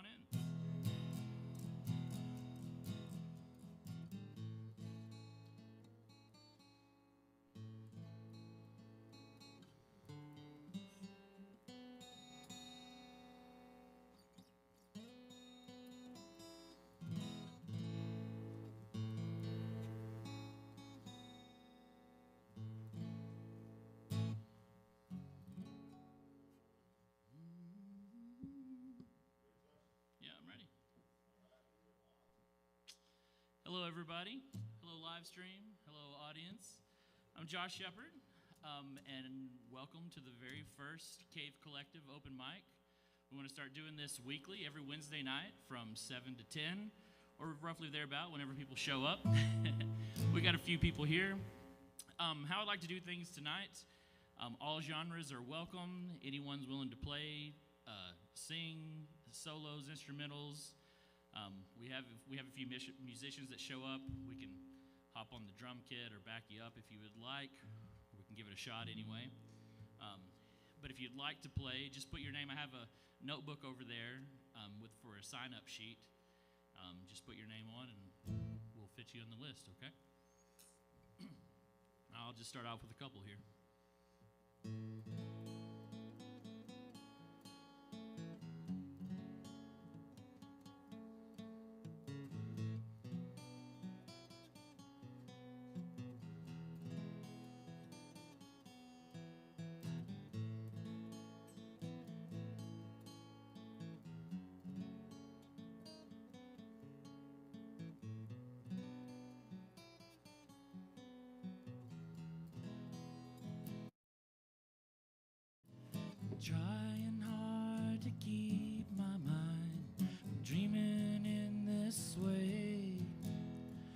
on in. Hello, everybody. Hello, live stream. Hello, audience. I'm Josh Shepperd, and welcome to the very first Cave Collective open mic. We want to start doing this weekly, every Wednesday night from 7 to 10, or roughly thereabout, whenever people show up. We got a few people here. How I'd like to do things tonight, all genres are welcome. Anyone's willing to play, sing, solos, instrumentals. We have a few musicians that show up. We can hop on the drum kit or back you up if you would like. We can give it a shot anyway. But if you'd like to play, just put your name. I have a notebook over there for a sign-up sheet. Just put your name on, and we'll fit you on the list, okay? I'll just start off with a couple here. Trying hard to keep my mind from dreaming in this way,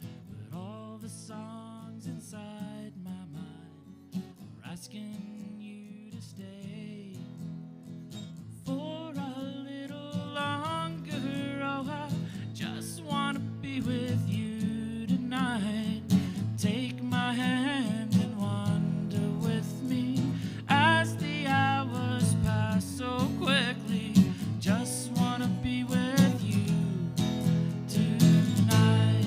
but all the songs inside my mind are asking you to stay for a little longer. Oh, I just want to be with you tonight. Take my hand and wander with me as the hours pass so quickly. Just wanna be with you tonight.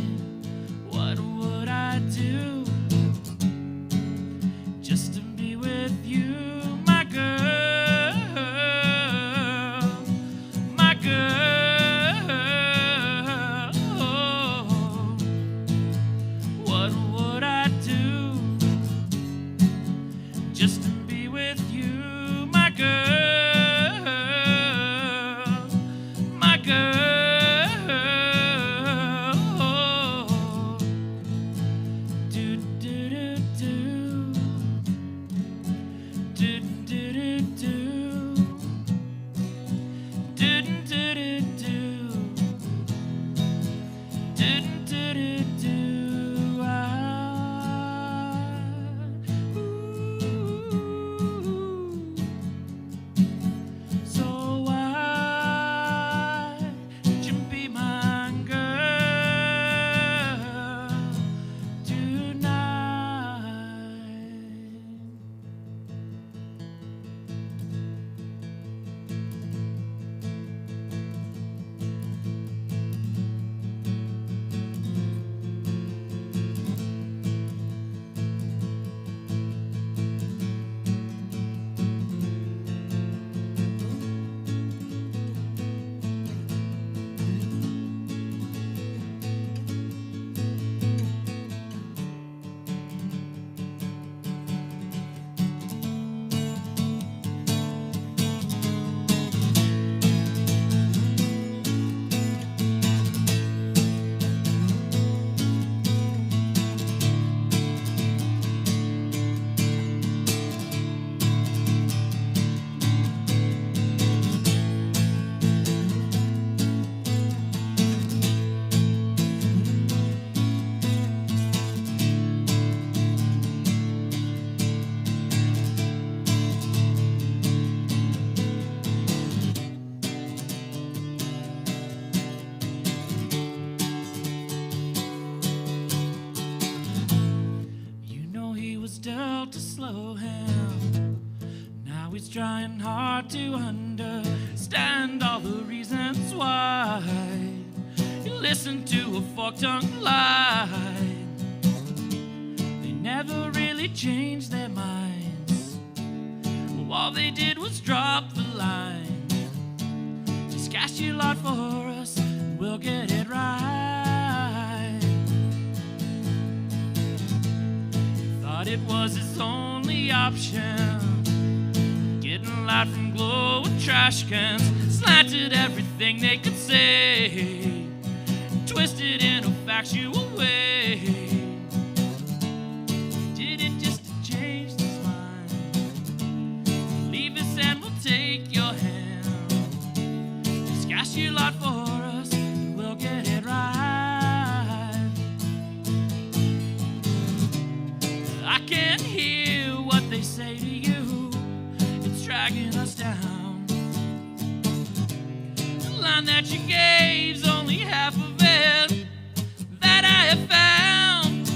What would I do just to be with you, my girl, my girl? Oh, what would I do just to be with you, my girl, my girl? Do do do do, do do do do, do do do do, do do do do. So why don't you be my girl tonight? You know he was dealt a slow hand. Now he's trying hard to understand all the reasons why you listen to a fork-tongued lie. They never really changed their minds. All they did was drop the line. Just cast your lot for us, and we'll get it right. Thought it was his only option, getting light from glowing trash cans, slanted everything they could say, twisted in a factual way. Did it just to change his mind. Leave us and we'll take your hand. Just cast your lot for us and we'll get it right. I can hear what they say to you. It's dragging us down. The line that you gave's only half of it that I have found.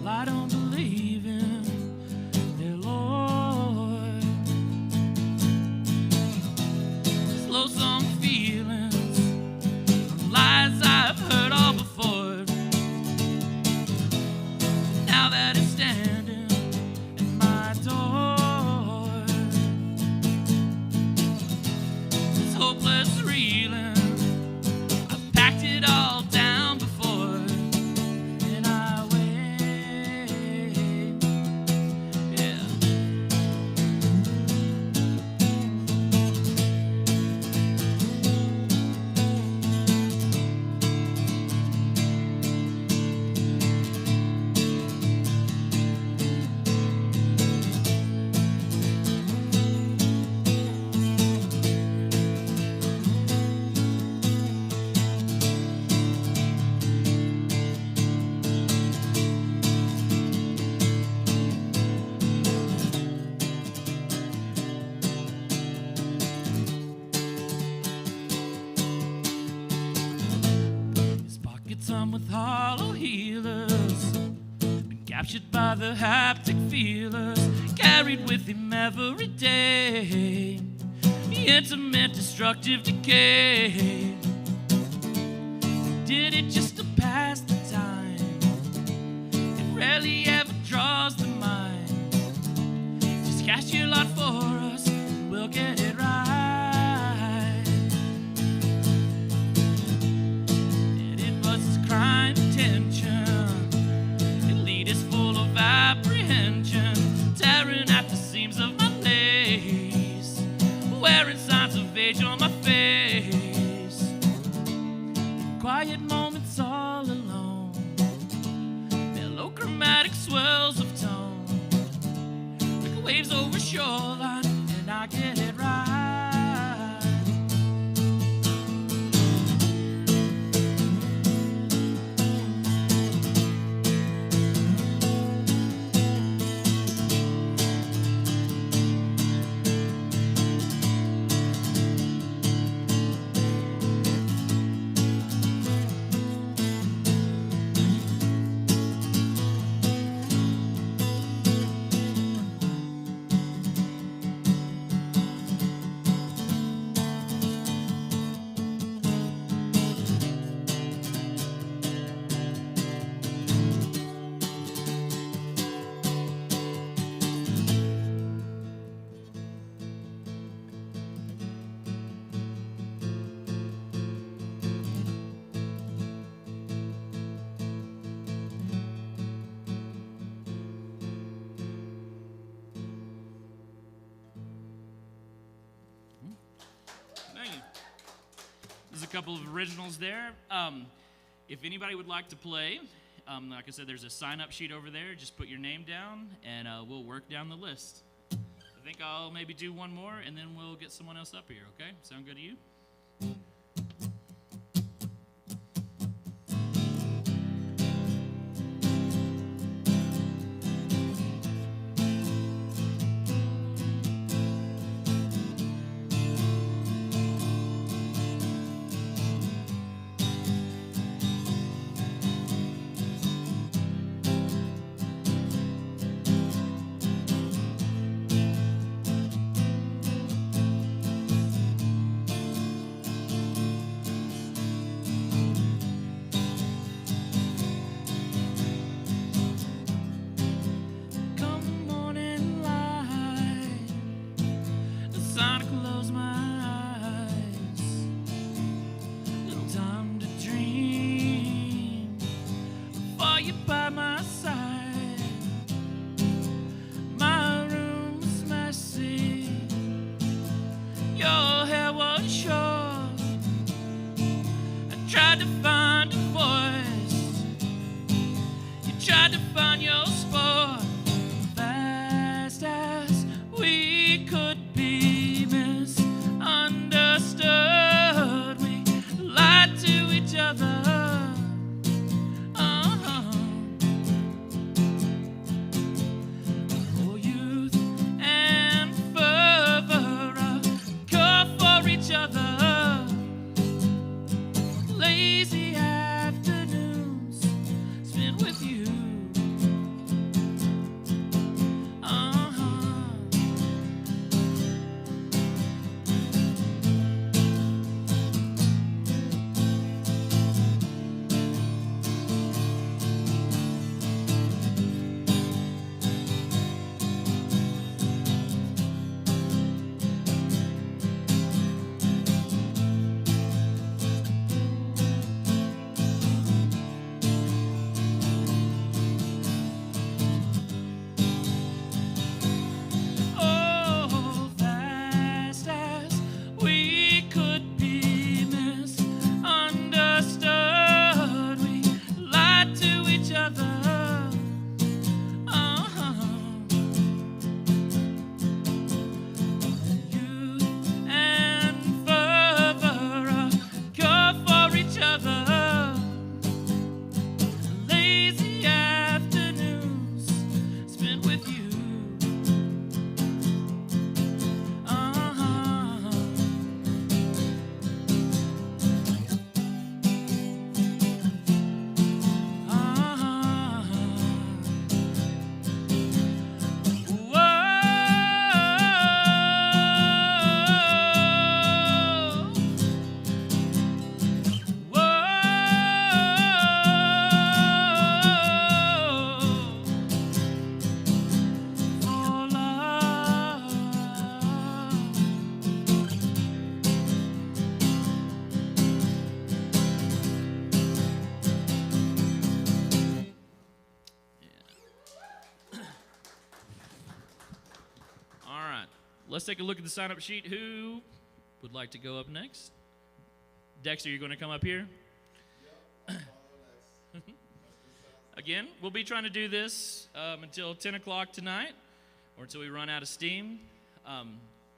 Well, I don't believe in their Lord. Slow some feelings from lies I've heard all before. Now that it's standing at my door, this hopeless reeling, I've packed it all down before, and I wait, yeah. His pockets hum with hollow healers, been captured by the haptic feelers, carried with him every day, the intimate destructive decay. Did it just to pass the time. It rarely ever draws the mind. Just cast your lot for us and we'll get it right. And it was his crying intention, elite full of apprehension, tearing at the seams of my lace, wearing signs of age on my face. Quiet moments all alone, melodramatic swells of tone, like waves over shoreline, and I get it right. Thank you. There's a couple of originals there. If anybody would like to play, like I said, there's a sign-up sheet over there. Just put your name down, and we'll work down the list. I think I'll maybe do one more, and then we'll get someone else up here, okay? Sound good to you? All right. Let's take a look at the sign-up sheet. Who would like to go up next? Dexter, you're going to come up here? Yep, Again, we'll be trying to do this until 10 o'clock tonight, or until we run out of steam.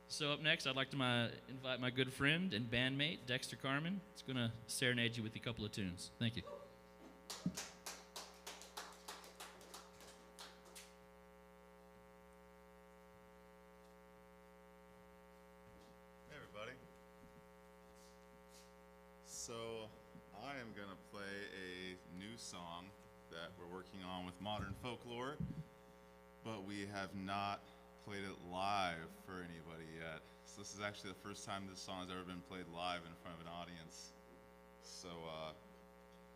So up next, I'd like to invite my good friend and bandmate, Dexter Carmen. He's going to serenade you with a couple of tunes. Thank you. Hey everybody. So I am going to play a new song that we're working on with Modern Folklore, but we have not played it live for anybody yet. So this is actually the first time this song has ever been played live in front of an audience. So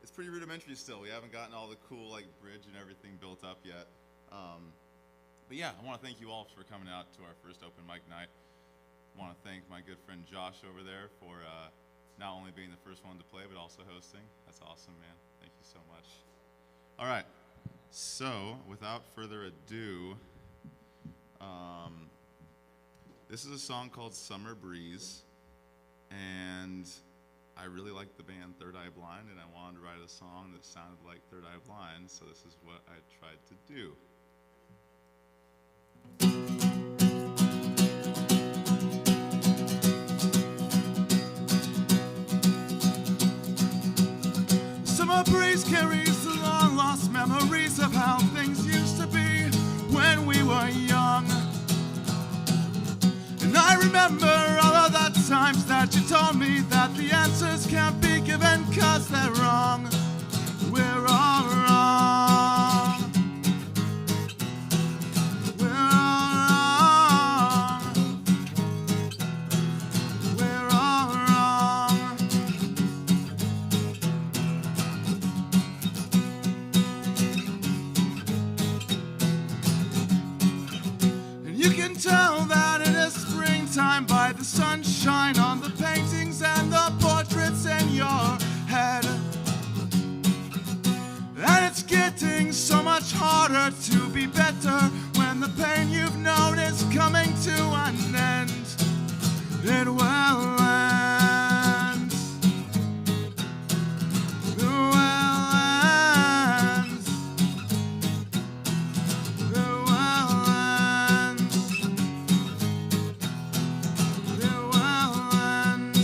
it's pretty rudimentary still. We haven't gotten all the cool like bridge and everything built up yet. But yeah, I want to thank you all for coming out to our first open mic night. I want to thank my good friend Josh over there for not only being the first one to play, but also hosting. That's awesome, man. Thank you so much. All right, so without further ado, this is a song called Summer Breeze, and I really like the band Third Eye Blind, and I wanted to write a song that sounded like Third Eye Blind, so this is what I tried to do. Summer breeze carries the long lost memories of how things used to be when we were young. And I remember all of the times that you told me that the answers can't be given 'cause they're wrong. We're all wrong. We're all wrong. We're all wrong. And you can tell that it is springtime by the sunshine on the paintings and the portraits in your head. And it's getting so much harder to be better when the pain you've known is coming to an end. It will end. It will end. It will end. It will end.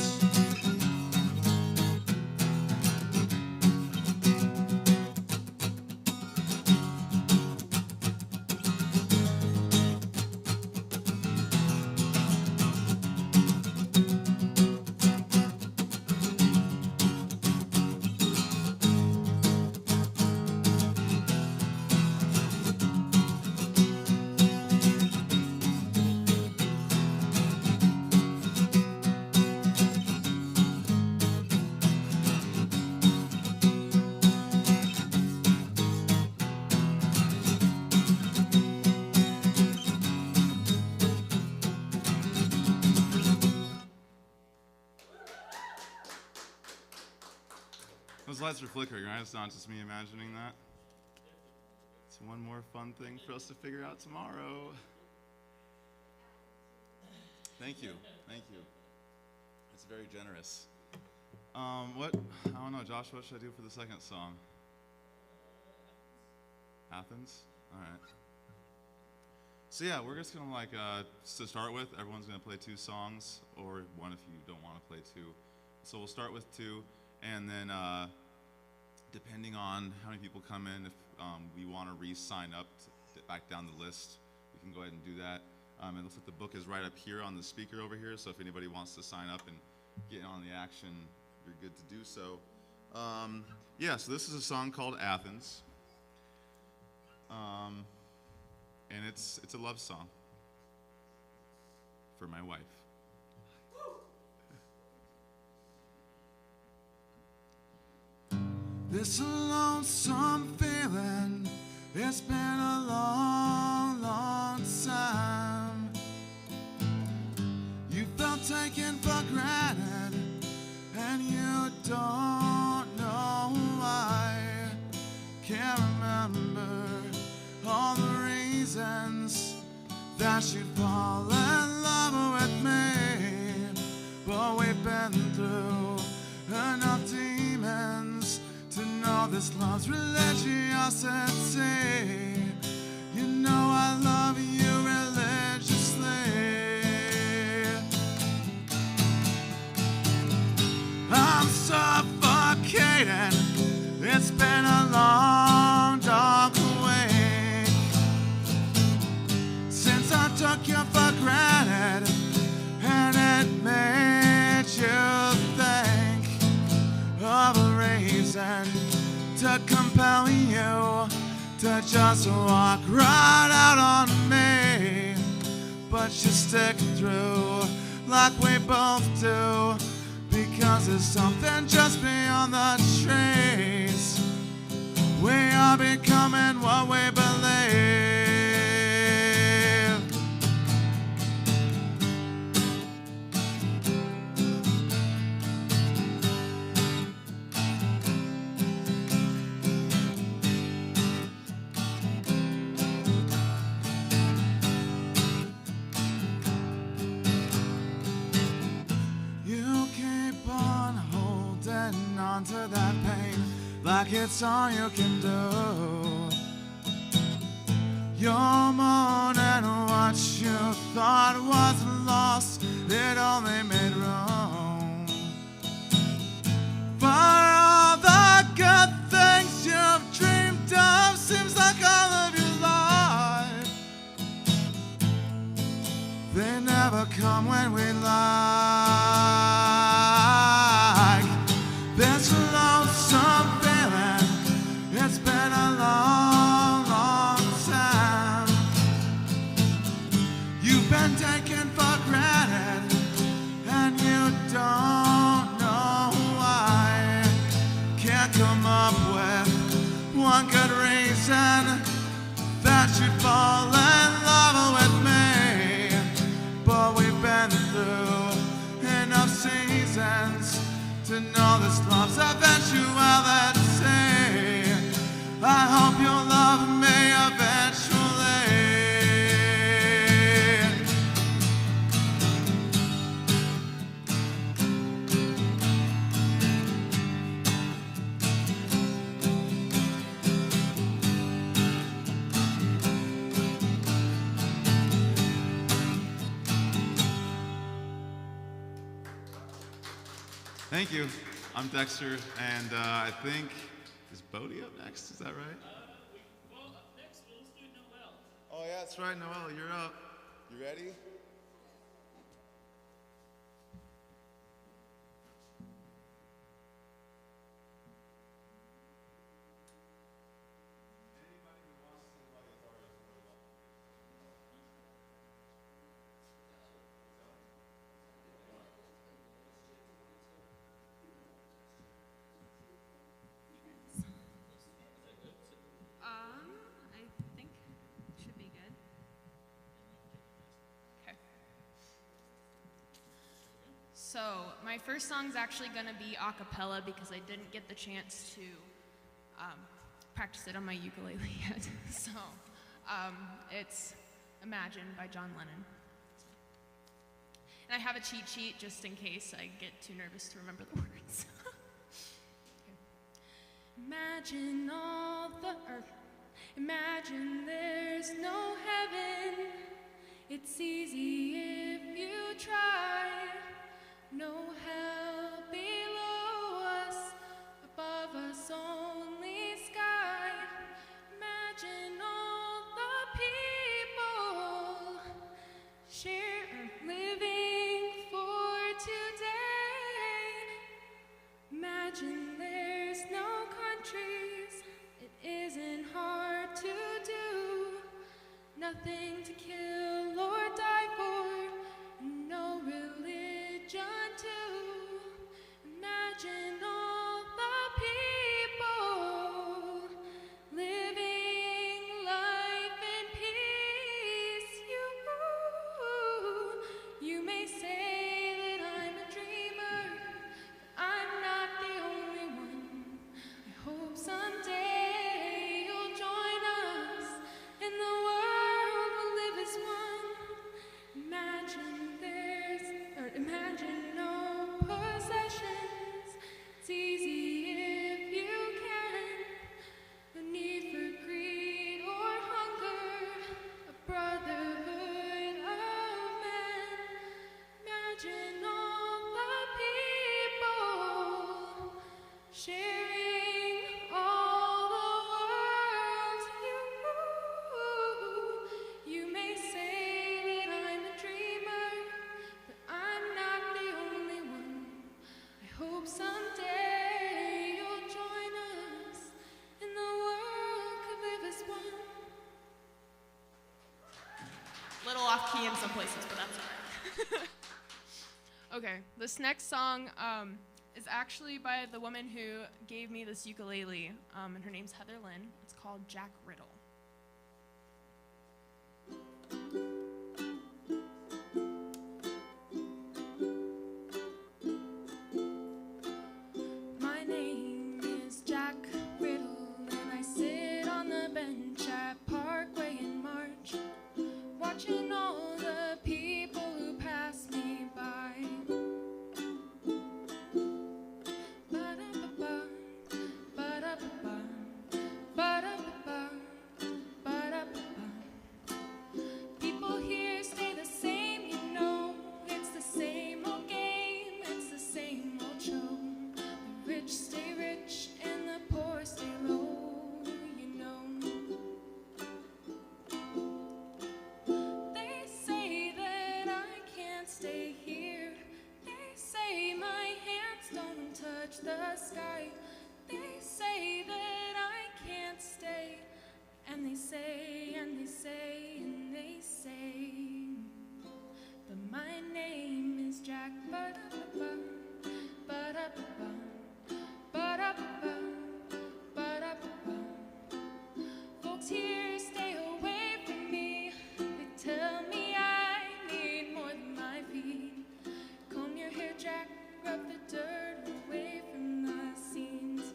Those lights are flickering, right? It's not just me imagining that. It's one more fun thing for us to figure out tomorrow. Thank you. Thank you. It's very generous. What? I don't know, Josh, what should I do for the second song? Athens? All right. So yeah, we're just gonna to start with, everyone's gonna play two songs, or one if you don't want to play two. So we'll start with two, and then depending on how many people come in, if we want to re-sign up back down the list, we can go ahead and do that. It looks like the book is right up here on the speaker over here, so if anybody wants to sign up and get on the action, you're good to do so. Yeah, so this is a song called Athens. And it's a love song for my wife. This lonesome feeling, it's been a long, long time. You felt taken for granted, and you don't know why. Can't remember all the reasons that you'd fall this love's religiosity. You know I love you religiously. I'm suffocating. It's been a long, dark week since I took you for granted, and it made you think of a reason to compel you to just walk right out on me. But you stick through like we both do, because there's something just beyond the trees. We are becoming what we believe. To that pain like it's all you can do. You're mourning what you thought was lost. It only made room for all the good things you've dreamed of. Seems like all of your life, they never come when we like. This lonesome feeling, it's been a long, long time. You've been taken for granted, and you don't know why. Can't come up with one good reason that you'd fall in love with me. But we've been through enough seasons to know this love's eventuality. I hope you'll love me eventually. Thank you. I'm Dexter, and I think, is Bodhi up next? Is that right? Well, up next, let's do Noel. Oh, yeah, that's right, Noel, you're up. You ready? I think should be good. Okay. So my first song's actually gonna be a cappella because I didn't get the chance to practice it on my ukulele yet. So it's Imagine by John Lennon. And I have a cheat sheet just in case I get too nervous to remember the words. Okay. Imagine all the earth. Imagine there's no heaven. It's easy if you try. No hell below us, above us only sky. Imagine all the people share living for today. Imagine there's no countries. It isn't hard to do. Nothing to kill or die for, no religion too. off key in some places, but that's all right. Okay, this next song is actually by the woman who gave me this ukulele, and her name's Heather Lynn. It's called Jack Riddle. My name is Jack Riddle, and I sit on the bench at Parkway in March, watching all the people who pass me by. Ba-da-ba-ba, ba-da-ba-ba, ba-da-ba-ba, ba-da-ba-ba. People here stay the same, you know. It's the same old game, it's the same old show. The rich stay rich and the poor stay low, you know. They say that I can't stay here. They say my hands don't touch the sky. They say that I can't stay. And they say, and they say, and they say. But my name is Jack. Ba-da-ba-ba, ba-da-ba-ba, ba-da-ba-ba, ba-da-ba-ba. Folks here stay away from me. They tell me I need more than my feet. Comb your hair, Jack, rub the dirt away from the seams.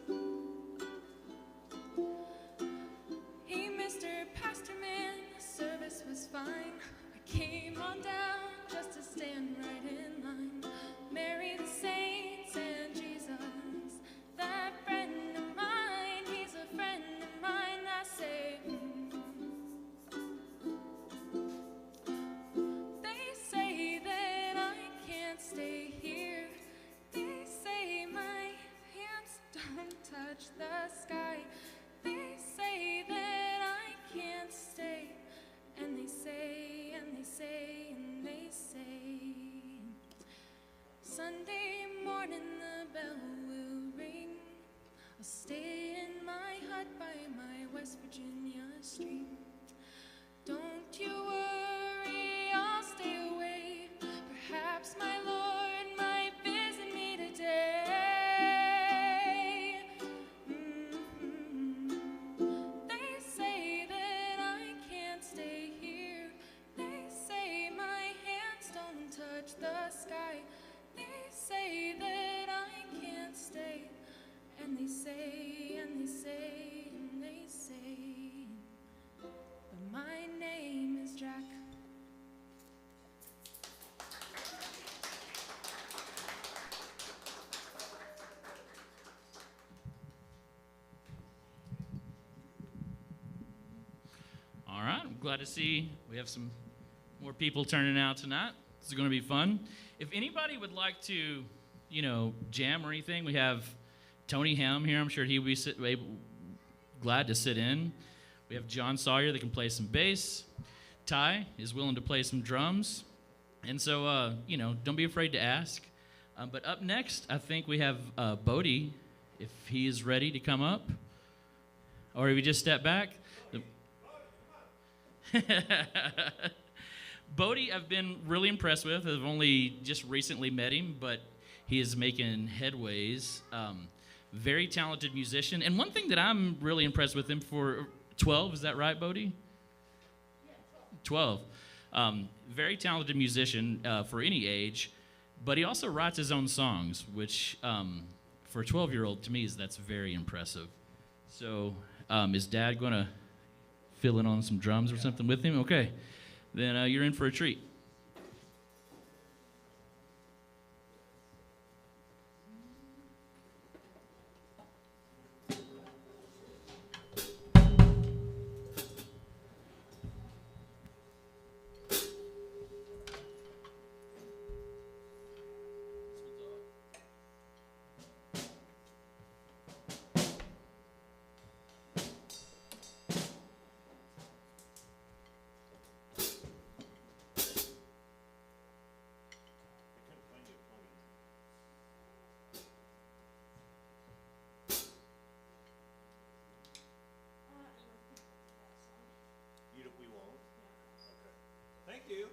Hey, Mr. Pastor Man, the service was fine. I came on down just to stand right in line. Mary, the saints, and Jesus, that friend of mine, he's a friend of mine. I say, They say that I can't stay here. They say my hands don't touch the sky. They say that I can't stay. And they say, and they say, and they say. Sunday morning the bell will ring. I'll stay in my hut by my West Virginia stream. Don't you worry, I'll stay away. Perhaps my Lord might visit me today. They say that I can't stay here. They say my hands don't touch the sky. They say that I can't stay. And they say, and they say, and they say. But my name is Jack. All right, I'm glad to see we have some more people turning out tonight. This is going to be fun. If anybody would like to, jam or anything, we have Tony Ham here. I'm sure he would be glad to sit in. We have John Sawyer that can play some bass. Ty is willing to play some drums. And so, don't be afraid to ask. But up next, I think we have Bodhi, if he is ready to come up. Or if we just step back. Bodhi, I've been really impressed with. I've only just recently met him, but he is making headways. Very talented musician. And one thing that I'm really impressed with him for 12, is that right, Bodhi? Yeah, 12. Very talented musician for any age, but he also writes his own songs, which for a 12-year-old, to me, that's very impressive. So is Dad going to fill in on some drums or something with him? Okay. Then you're in for a treat. We won't? Okay. Thank you.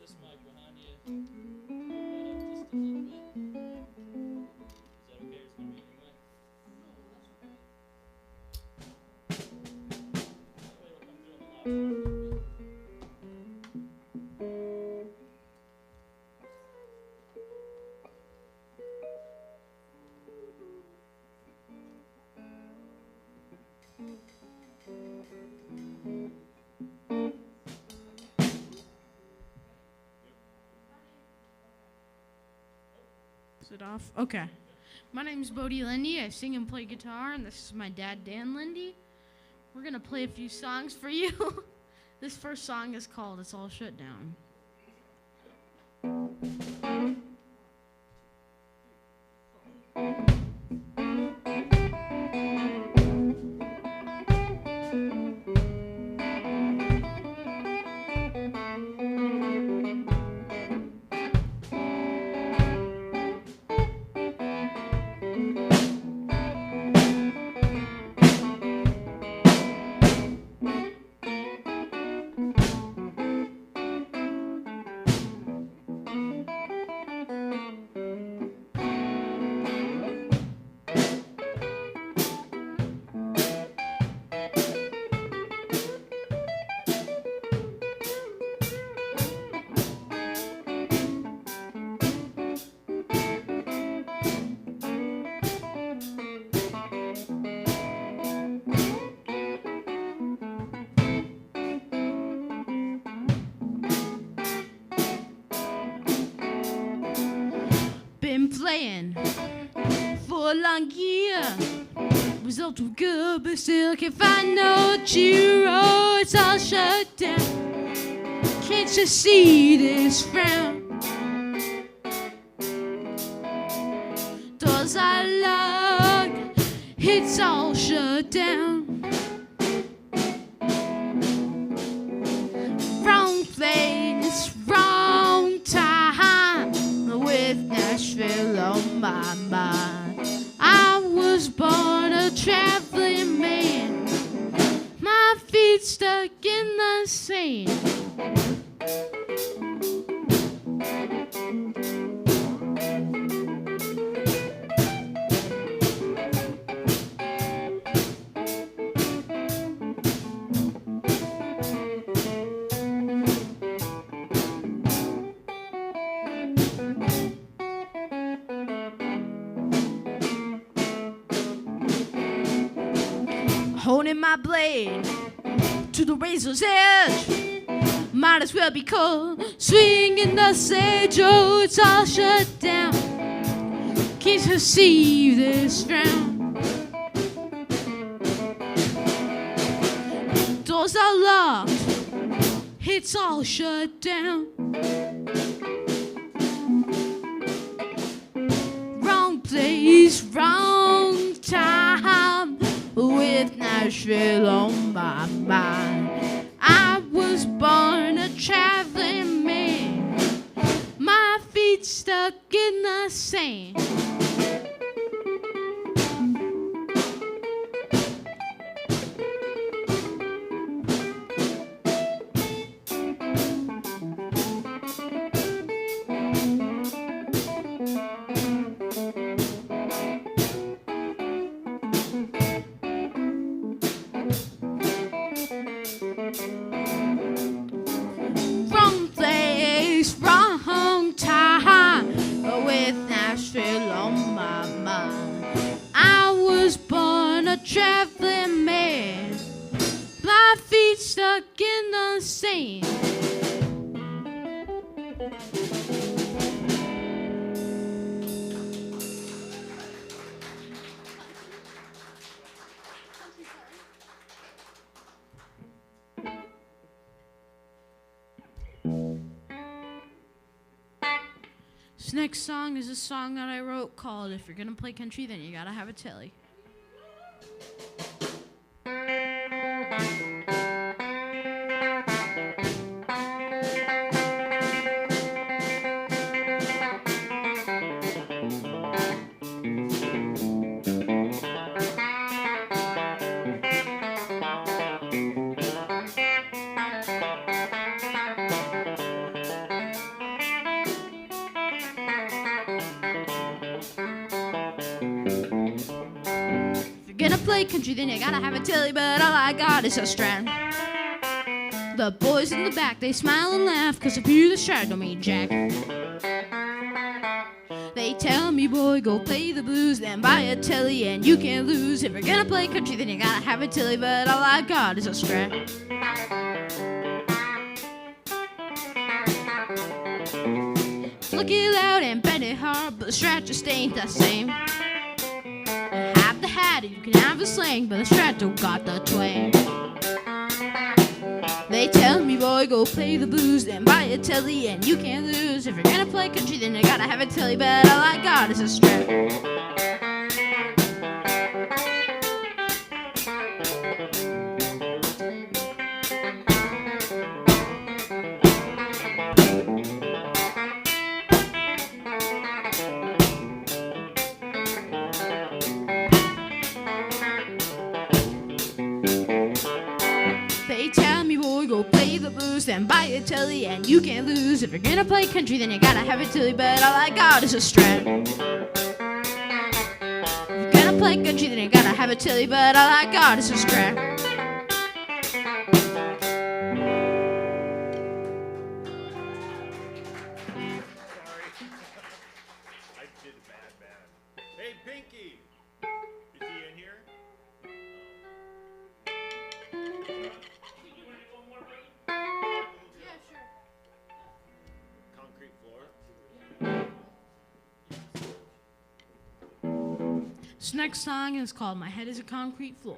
this mic behind you. Move that up just a little bit. Is that okay? It's gonna be in your way. That way it'll come through on the loud part a little bit. Is it off? Okay. My name's Bodhi Lindy. I sing and play guitar, and this is my dad, Dan Lindy. We're going to play a few songs for you. This first song is called It's All Shut Down. Been playing for a long year. Results were good, but still can't find no chiro. It's all shut down. Can't you see this frown? Doors are locked. It's all shut down. Wrong place, wrong time. With Nashville on my mind, I was born a traveling man. My feet stuck in the sand. Holding my blade to the razor's edge. Might as well be cold, swinging the sage. Oh, it's all shut down. Can't you see this frown? Doors are locked. It's all shut down. Wrong place, wrong time. With Nashville on my mind, I was born a traveling man. My feet stuck in the sand. Wrong place, wrong time. With Nashville on my mind, I was born a traveling man. My feet stuck in the sand. This next song is a song that I wrote called If You're Gonna Play Country, Then You Gotta Have a Telly. play country, then you gotta have a tilly, but all I got is a Strat. The boys in the back, they smile and laugh, 'cause if you the Strat don't mean jack. They tell me, boy, go play the blues, then buy a tilly and you can't lose. If you're gonna play country, then you gotta have a tilly, but all I got is a Strat. Look it loud and bend it hard, but the Strat just ain't the same. Have the hat and you can have the slang, but the Strat don't got the twang. They tell me, boy, go play the blues, then buy a tilly and you can't lose. If you're gonna play country, then you gotta have a tilly, but all I got is a Strat. Then buy a tilly and you can't lose. If you're gonna play country, then you gotta have a tilly, but all I got is a Strat. If you're gonna play country, then you gotta have a tilly, but all I got is a Strat. I did bad. Hey, Pinky! Is he in here? Concrete floor? This next song is called My Head is a Concrete Floor.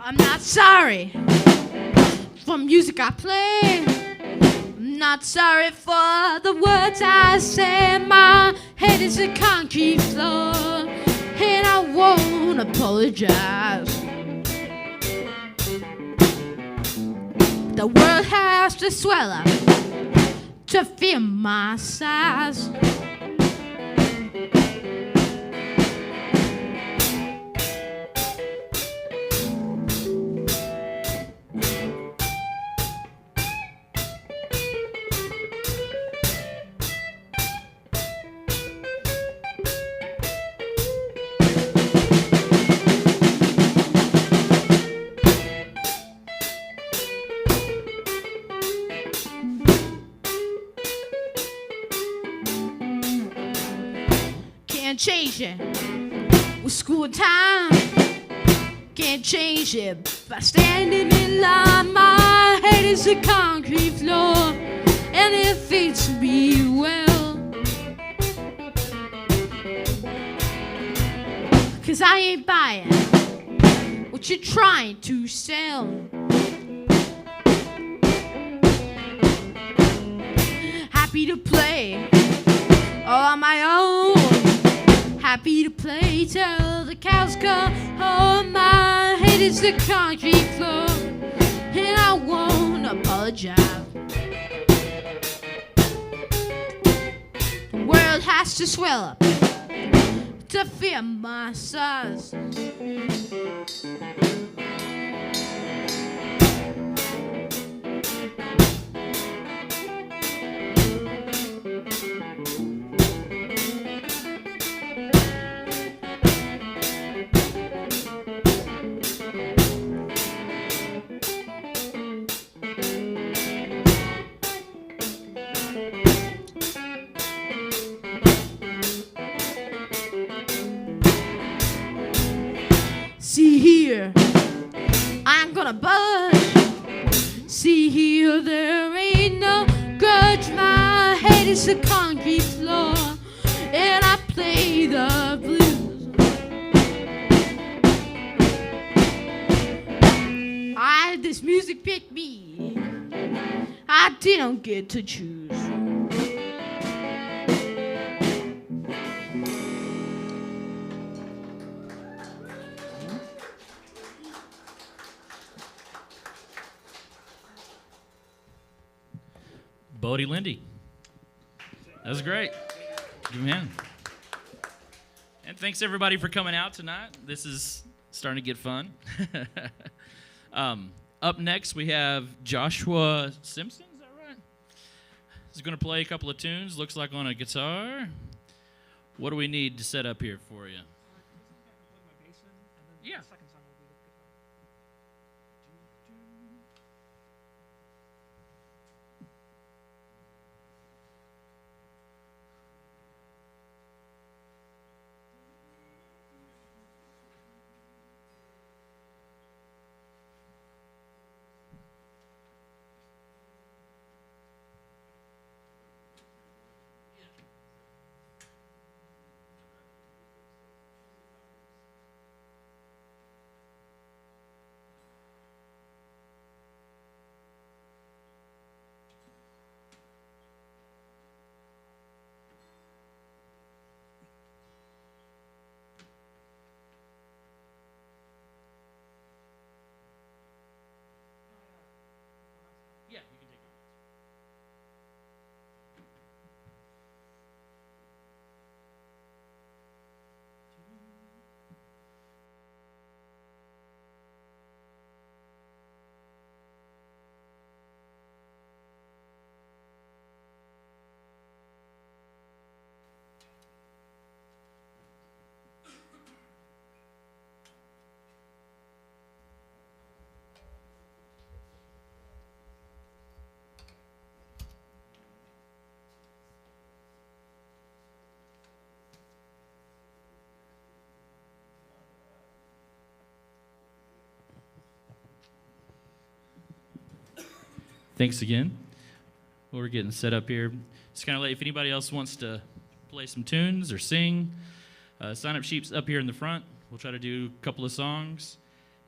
I'm not sorry for music I play. I'm not sorry for the words I say. My head is a concrete floor, and I won't apologize. The world has to swell up to fit my size. Can't change it with school time. Can't change it by standing in line. My head is a concrete floor, and it fits me well. 'Cause I ain't buying what you're trying to sell. Happy to play all on my own. Happy to play till the cows come home. My head is the concrete floor, and I won't apologize. The world has to swell up to fit my size. It's a concrete floor, and I play the blues. This music picked me. I didn't get to choose. Bodhi Lindy. That was great. Good man. And thanks everybody for coming out tonight. This is starting to get fun. Up next we have Joshua Simpson, is that right? He's going to play a couple of tunes, looks like on a guitar. What do we need to set up here for you? Yeah. Yeah, you can take it. Thanks again. Well, we're getting set up here. It's kind of late. If anybody else wants to play some tunes or sing, sign-up sheet's up here in the front. We'll try to do a couple of songs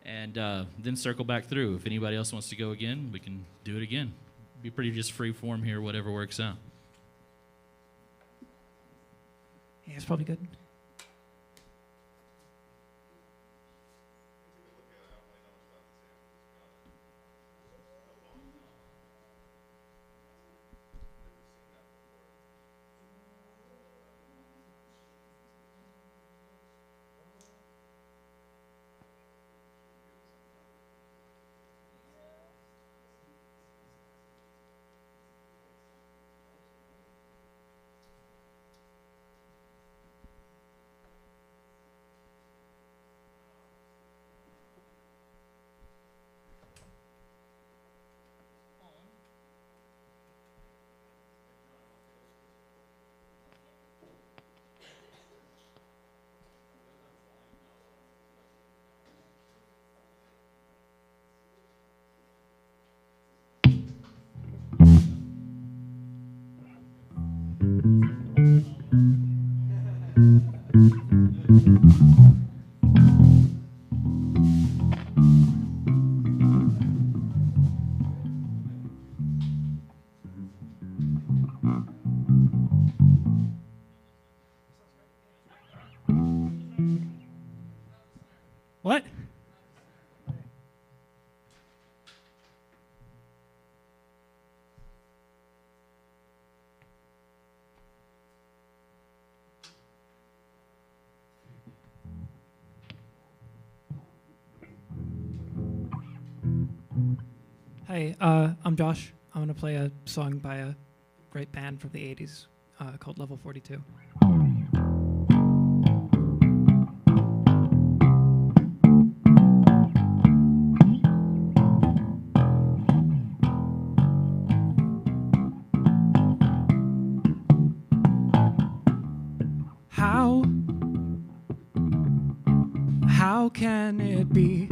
and then circle back through. If anybody else wants to go again, we can do it again. Be pretty just free form here, whatever works out. Yeah, it's probably good. What? Hi, I'm Josh. I'm going to play a song by a great band from the 80s called Level 42. How can it be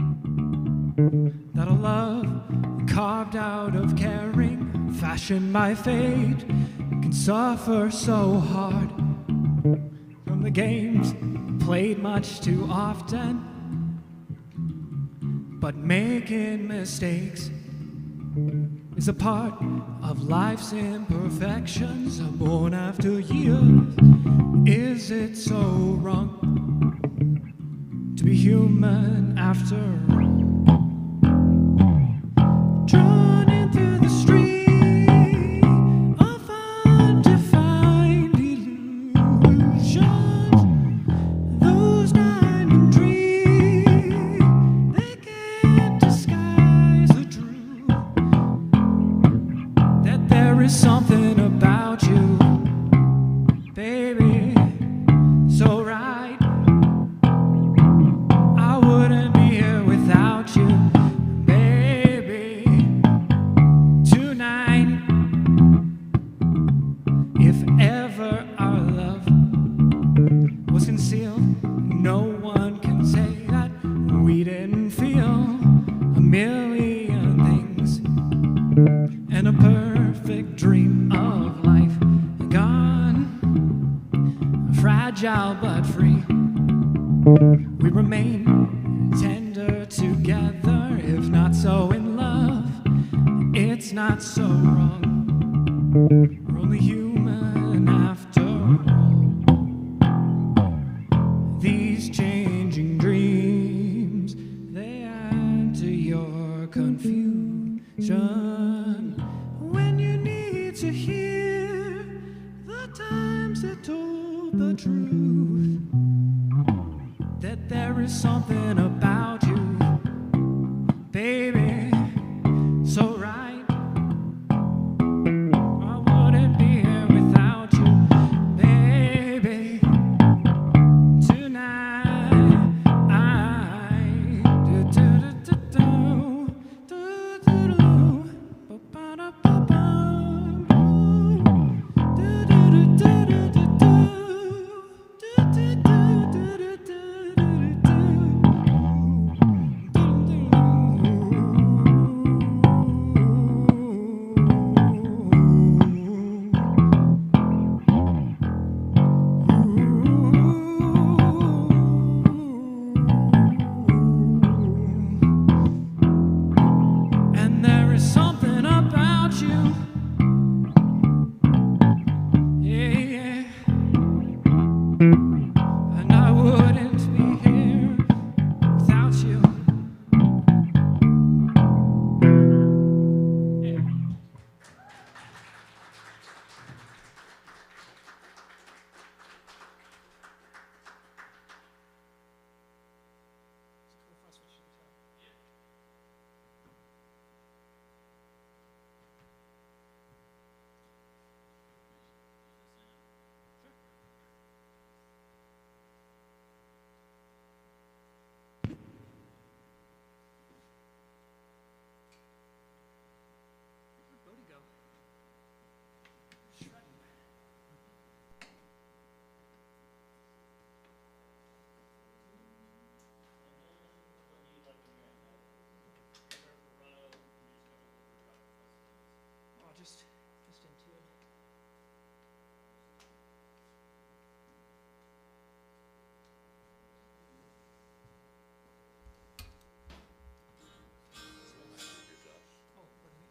that a love carved out of caring, fashioned by fate, can suffer so hard from the games played much too often. But making mistakes is a part of life's imperfections. Born after years, is it so wrong to be human after all? Drawn into the stream of undefined illusions, those diamond dreams, they can't disguise the truth that there is something about you, baby, so right. I wouldn't be here without you, baby, tonight. If ever our love was concealed, no one can say that we didn't feel a million things, and a perfect dream of life gone, fragile but free. We remain tender together, if not so in love. It's not so wrong. We're only human after all. These changing dreams, they add to your confusion. When you need to hear the times that told the truth, that there is something about you, baby, so right. I wouldn't be here without you, baby, tonight. And there is something about you, yeah, and I wouldn't be here without you. Yeah. Bodhi go? Shredding. Oh, just into it. Oh, pardon me.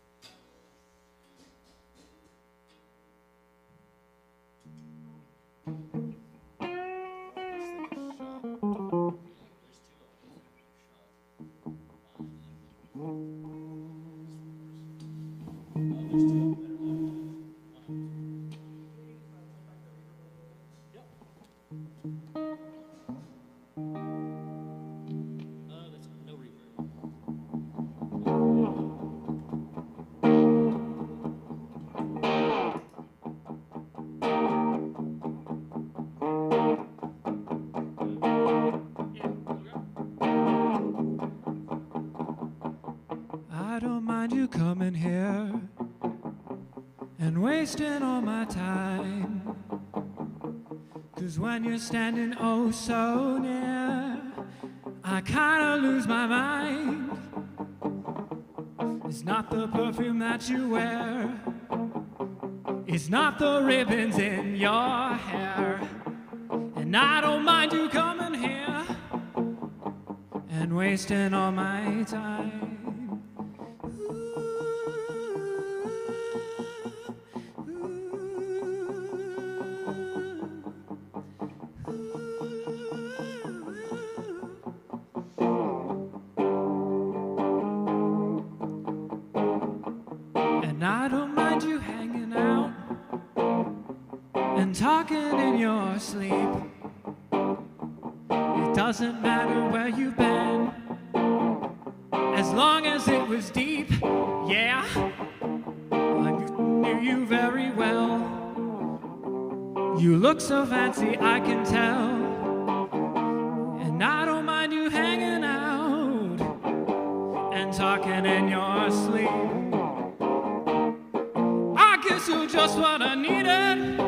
That's no reverb. I don't mind you coming here and wasting all my time. 'Cause when you're standing oh so near, I kinda lose my mind. It's not the perfume that you wear, It's not the ribbons in your hair. And I don't mind you coming here and wasting all my time. And I don't mind you hanging out and talking in your sleep. It doesn't matter where you've been, as long as it was deep. Yeah, I knew you very well. You look so fancy, I can tell. And I don't mind you hanging out and talking in your sleep. I guess you're just what I needed.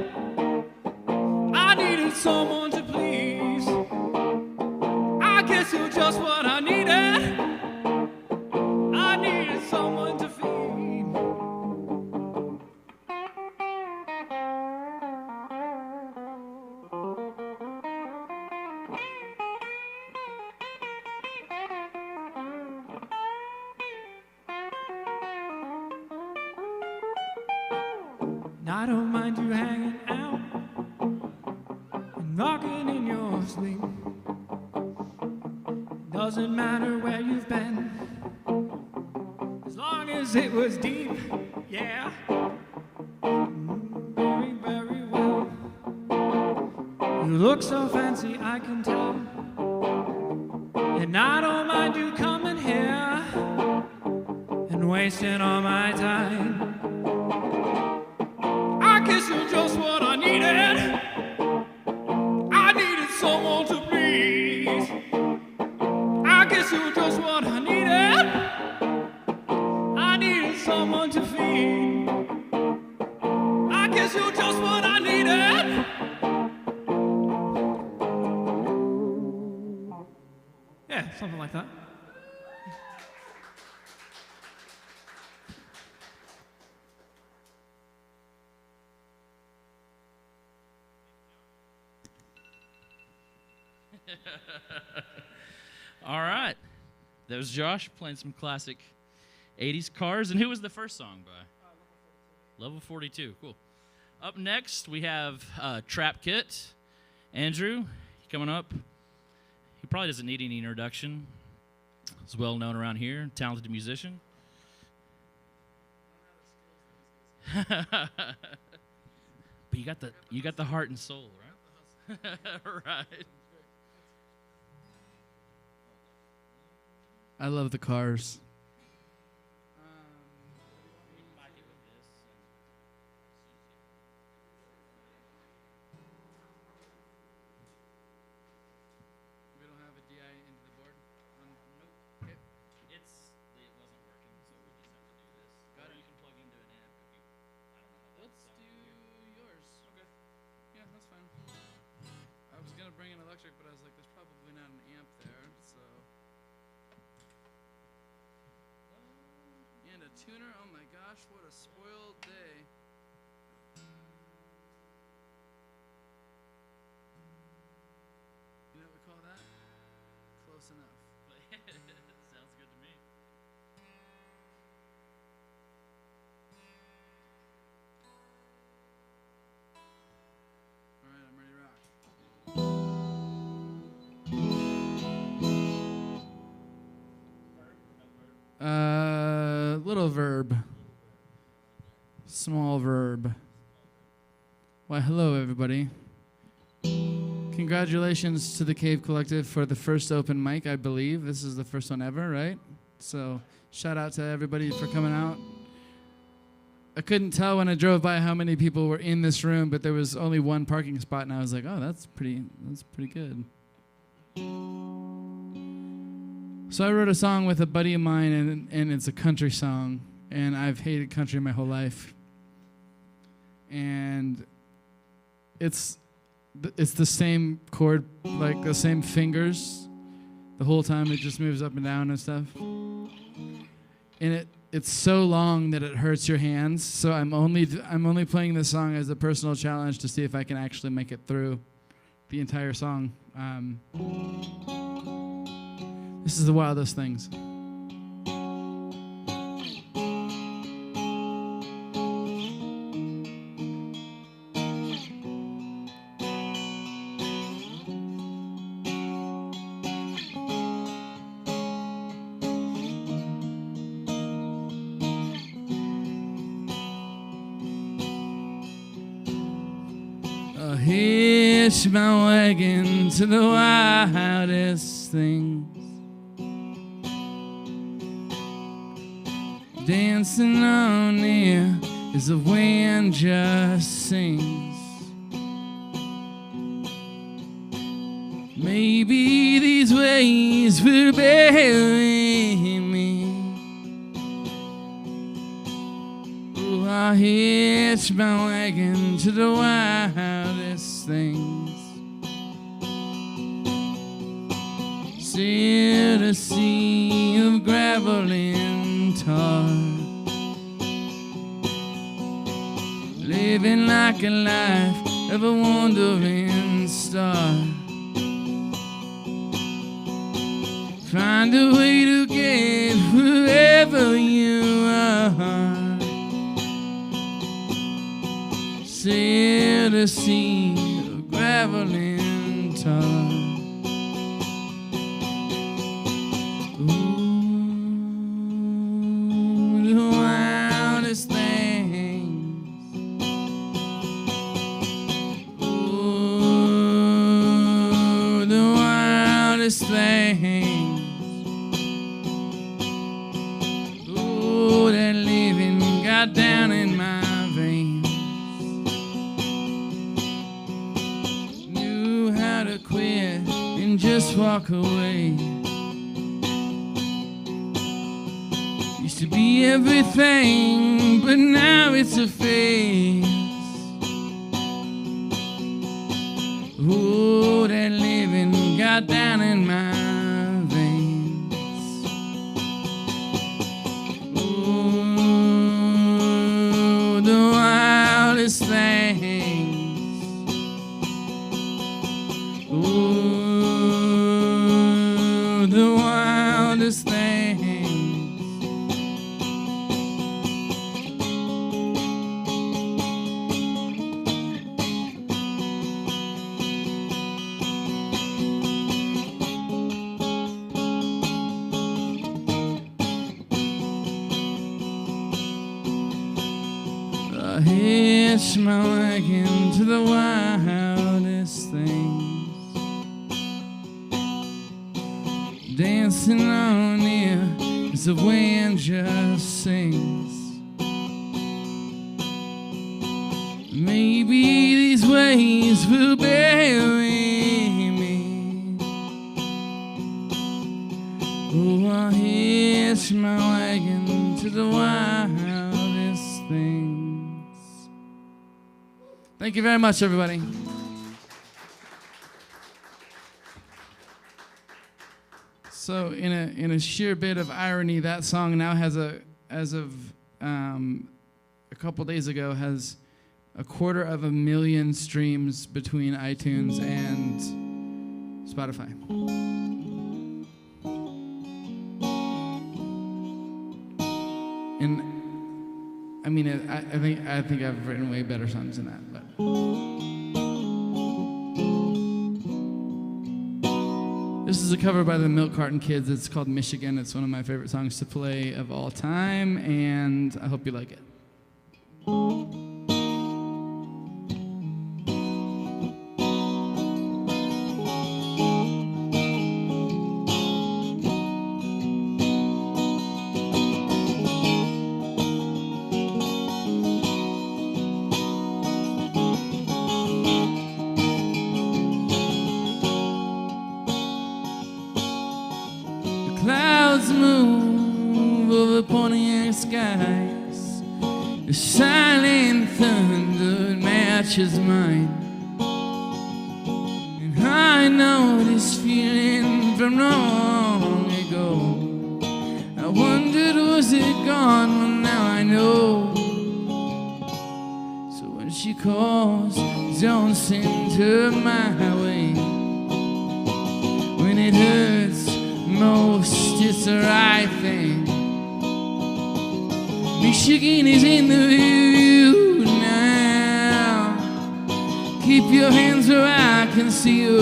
I needed someone to please. I guess you're just what I needed. I needed someone to feed. And I don't mind you hanging out and rocking in your sleep. Doesn't matter where you've been, as long as it was deep. Yeah, very, very well. You look so fancy, I can tell. And I don't mind you coming here and wasting all my time. I guess you're just what I needed. I needed someone to please. I guess you're just what I needed. I needed someone to feed. I guess you're just what I needed. Yeah, something like that. All right. That was Josh playing some classic 80s cars. And who was the first song by? Level 42. Cool. Up next, we have Trap Kit. Andrew, coming up. He probably doesn't need any introduction. He's well known around here, talented musician. But you got the heart and soul, right? Right. I love the cars. We don't have a DI into the board? Nope. Okay. It wasn't working, so we just have to do this. Got Or it. you can plug into an amp if you, I don't know how that Let's sounds do to you. yours. Okay. Yeah, that's fine. I was gonna bring an electric, but I was like, there's probably not an amp there, so. And a tuner, oh my gosh, what a spoiled day. You know what we call that? Close enough. Sounds good to me. Alright, I'm ready to rock. Little verb. Small verb. Why, hello, everybody. Congratulations to the Cave Collective for the first open mic, I believe. This is the first one ever, right? So, shout out to everybody for coming out. I couldn't tell when I drove by how many people were in this room, but there was only one parking spot, and I was like, oh, that's pretty good. So I wrote a song with a buddy of mine, and it's a country song, and I've hated country my whole life. And it's the same chord, like the same fingers, the whole time. It just moves up and down and stuff. And it's so long that it hurts your hands. So I'm only playing this song as a personal challenge to see if I can actually make it through the entire song. This is the wildest things. Hitch my wagon to the wildest things, dancing on air as the wind just sings. Maybe these waves will bury me. Oh, I hitch my wagon to the wildest things. Sail a sea of gravel and tar, living like a life of a wandering star. Find a way to get wherever you are. Sail a sea of gravel and tar. Ooh, the wildest things. Ooh, the wildest things. Ooh, that living got down in my veins. Knew how to quit and just walk away. Used to be everything, but now it's a phase. Oh, that living got down in my veins. Oh, the wildest things. Oh, the wildest things. I hitch my wagon to the wildest things, dancing on air as the wind just sings. Maybe these waves will bury me. Oh, I hitch my wagon to the wildest things. Thank you very much, everybody. So, in a sheer bit of irony, that song now has as of a couple days ago, has 250,000 streams between iTunes and Spotify. And I mean, I think I've written way better songs than that, but. This is a cover by the Milk Carton Kids. It's called Michigan. It's one of my favorite songs to play of all time, and I hope you like it. Clouds move over Pontiac skies. The silent thunder matches mine. And I know this feeling from long ago. I wondered, was it gone? gone, well now I know. So when she calls, don't send her my way. When it hurts most, it's the right thing. Michigan is in the view now. Keep your hands where I can see you.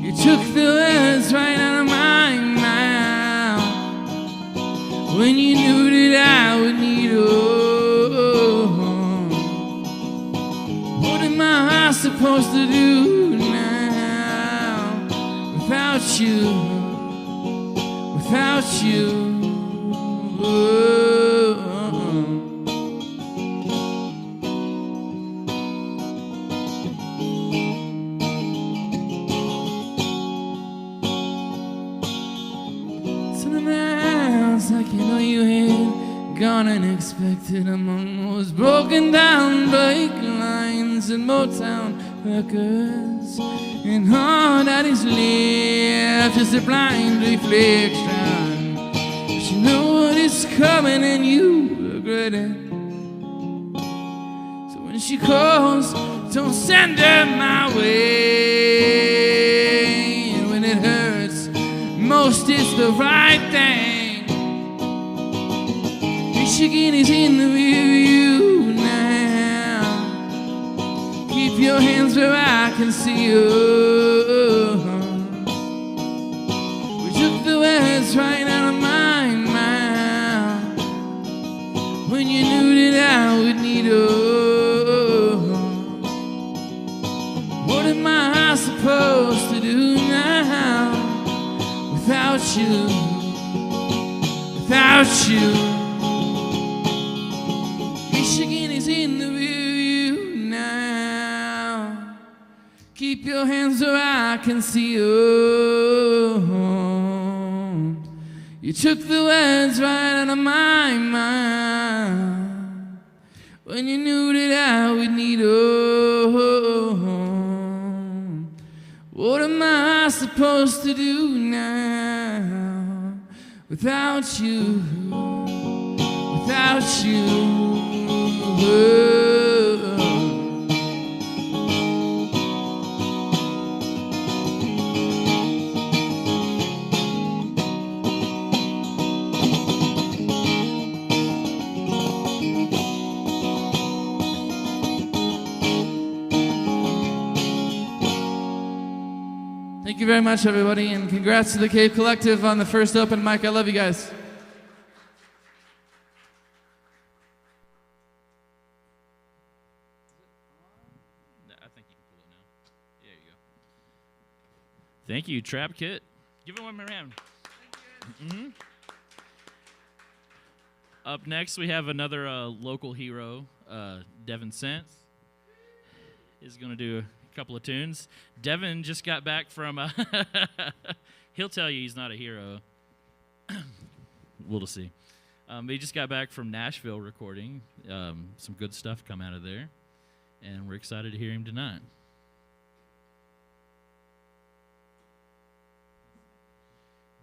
You took the words right out of my mouth when you knew that I would need you. What am I supposed to do now without you? Without you. Like you know you had gone unexpected among those broken down bike lines and Motown records, and all that is left is a blind reflection. But you know what is coming and you regret it. So when she calls, don't send her my way. And when it hurts most, it's the right thing. Michigan is in the view now. Keep your hands where I can see you. We took the words right out of my mouth when you knew that I would need you. What am I supposed to do now without you? Without you. Michigan is in the view now. Keep your hands where I can see you. You took the words right out of my mouth when you knew that I would need you. What am I supposed to do now without you? Without you. Thank you very much, everybody, and congrats to the Cave Collective on the first open mic. I love you guys. Thank you, Trap Kit. Give it one more round. Up next, we have another local hero, Devin Sense. Is going to do a couple of tunes. Devin just got back from... he'll tell you he's not a hero. We'll see. He just got back from Nashville recording. Some good stuff come out of there. And we're excited to hear him tonight.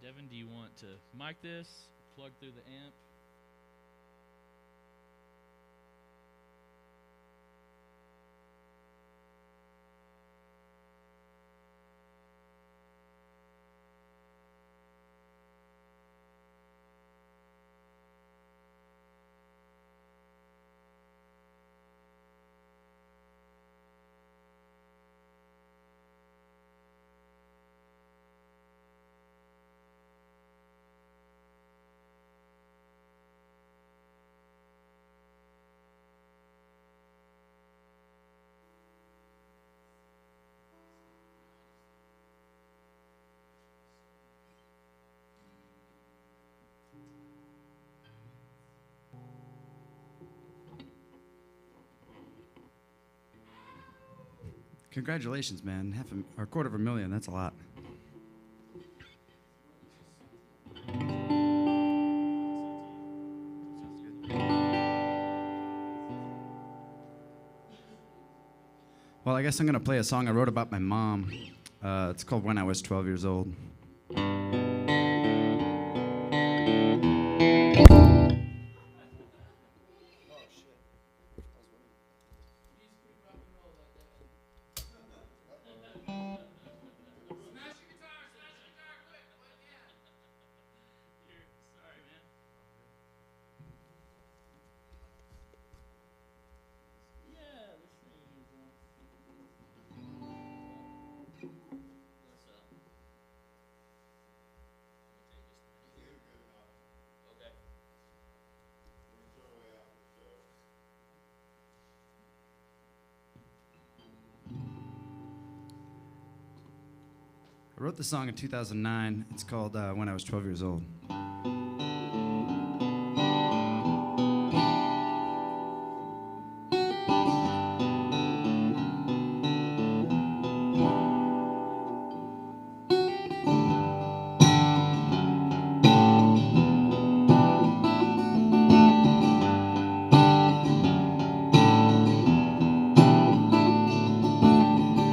Devin, do you want to mic this, plug through the amp? Congratulations, man. Or $250,000, that's a lot. Well, I guess I'm going to play a song I wrote about my mom. It's called When I Was 12 Years Old. I wrote the song in 2009. It's called When I Was 12 Years Old.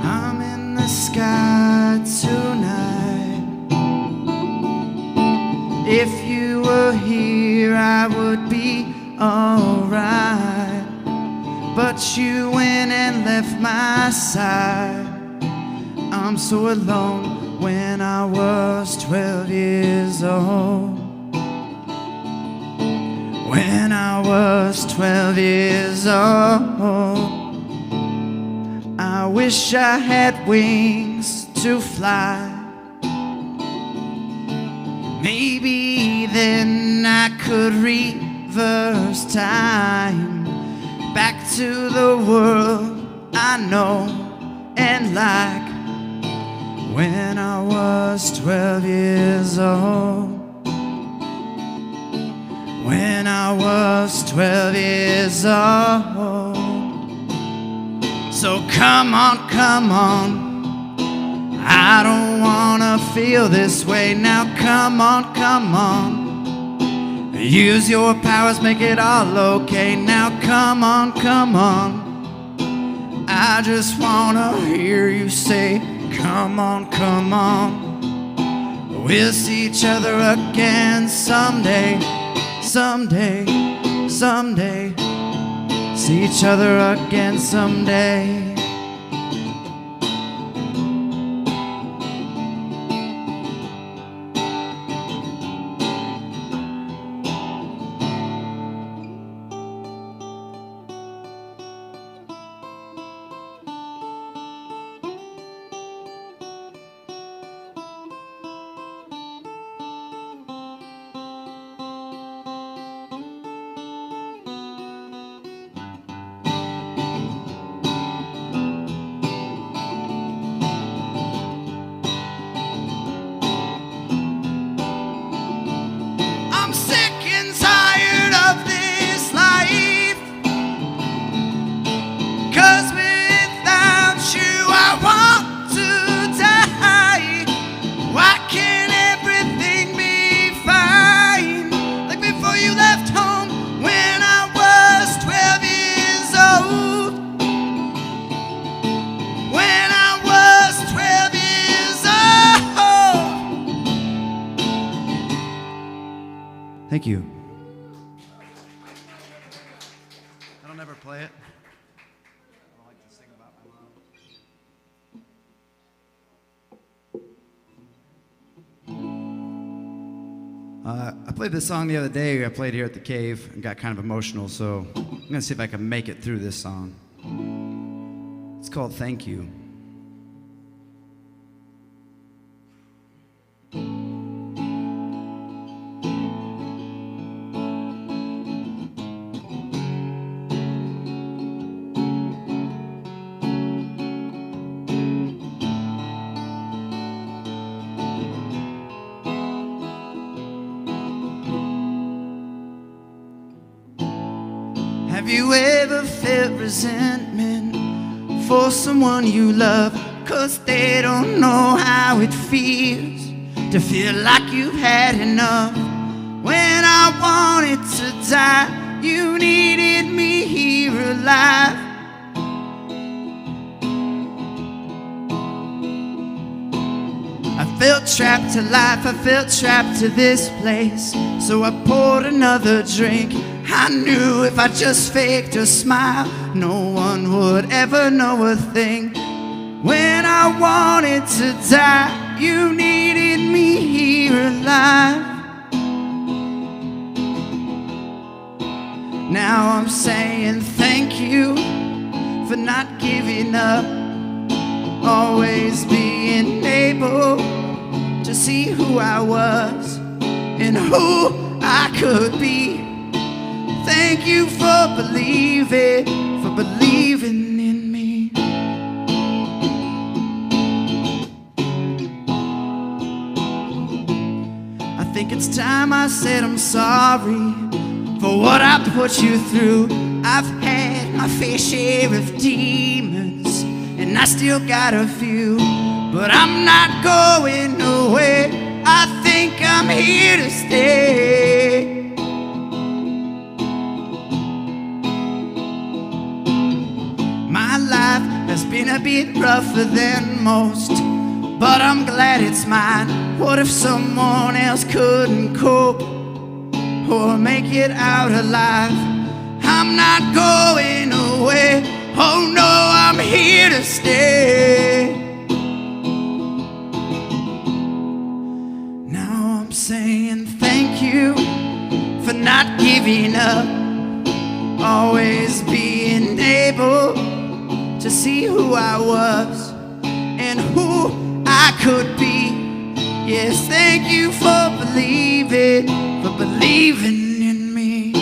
I'm in the sky tonight. If you were here, I would be alright. But you went and left my side. I'm so alone. When I was 12 years old. When I was 12 years old. I wish I had wings to fly. Maybe then I could reverse time back to the world I know and like. When I was 12 years old. When I was 12 years old. So come on, come on. I don't wanna feel this way now. Come on, come on. Use your powers, make it all okay now. Come on, come on. I just wanna hear you say, come on, come on. We'll see each other again someday, someday, someday. See each other again someday. I'm sick and tired of this life. 'Cause without you I want to die. Why can't everything be fine? Like before you left home when I was 12 years old. When I was 12 years old. Thank you. I don't ever play it. I don't like to sing about my mom. I played this song the other day. I played here at the cave and got kind of emotional, so I'm gonna see if I can make it through this song. It's called Thank You. Have you ever felt resentment for someone you love? 'Cause they don't know how it feels to feel like you've had enough. When I wanted to die, you needed me here alive. I felt trapped to life, I felt trapped to this place. So I poured another drink. I knew if I just faked a smile, no one would ever know a thing. When I wanted to die, you needed me here alive. Now I'm saying thank you for not giving up. Always being able to see who I was and who I could be. Thank you for believing in me. It's time I said I'm sorry for what I put you through. I've had my fair share of demons, and I still got a few, but I'm not going away. I think I'm here to stay. My life has been a bit rougher than most, but I'm glad it's mine. What if someone else couldn't cope or make it out alive? I'm not going away. Oh no, I'm here to stay. Now I'm saying thank you for not giving up, always being able to see who I was and who I could be. Yes, thank you for believing in me.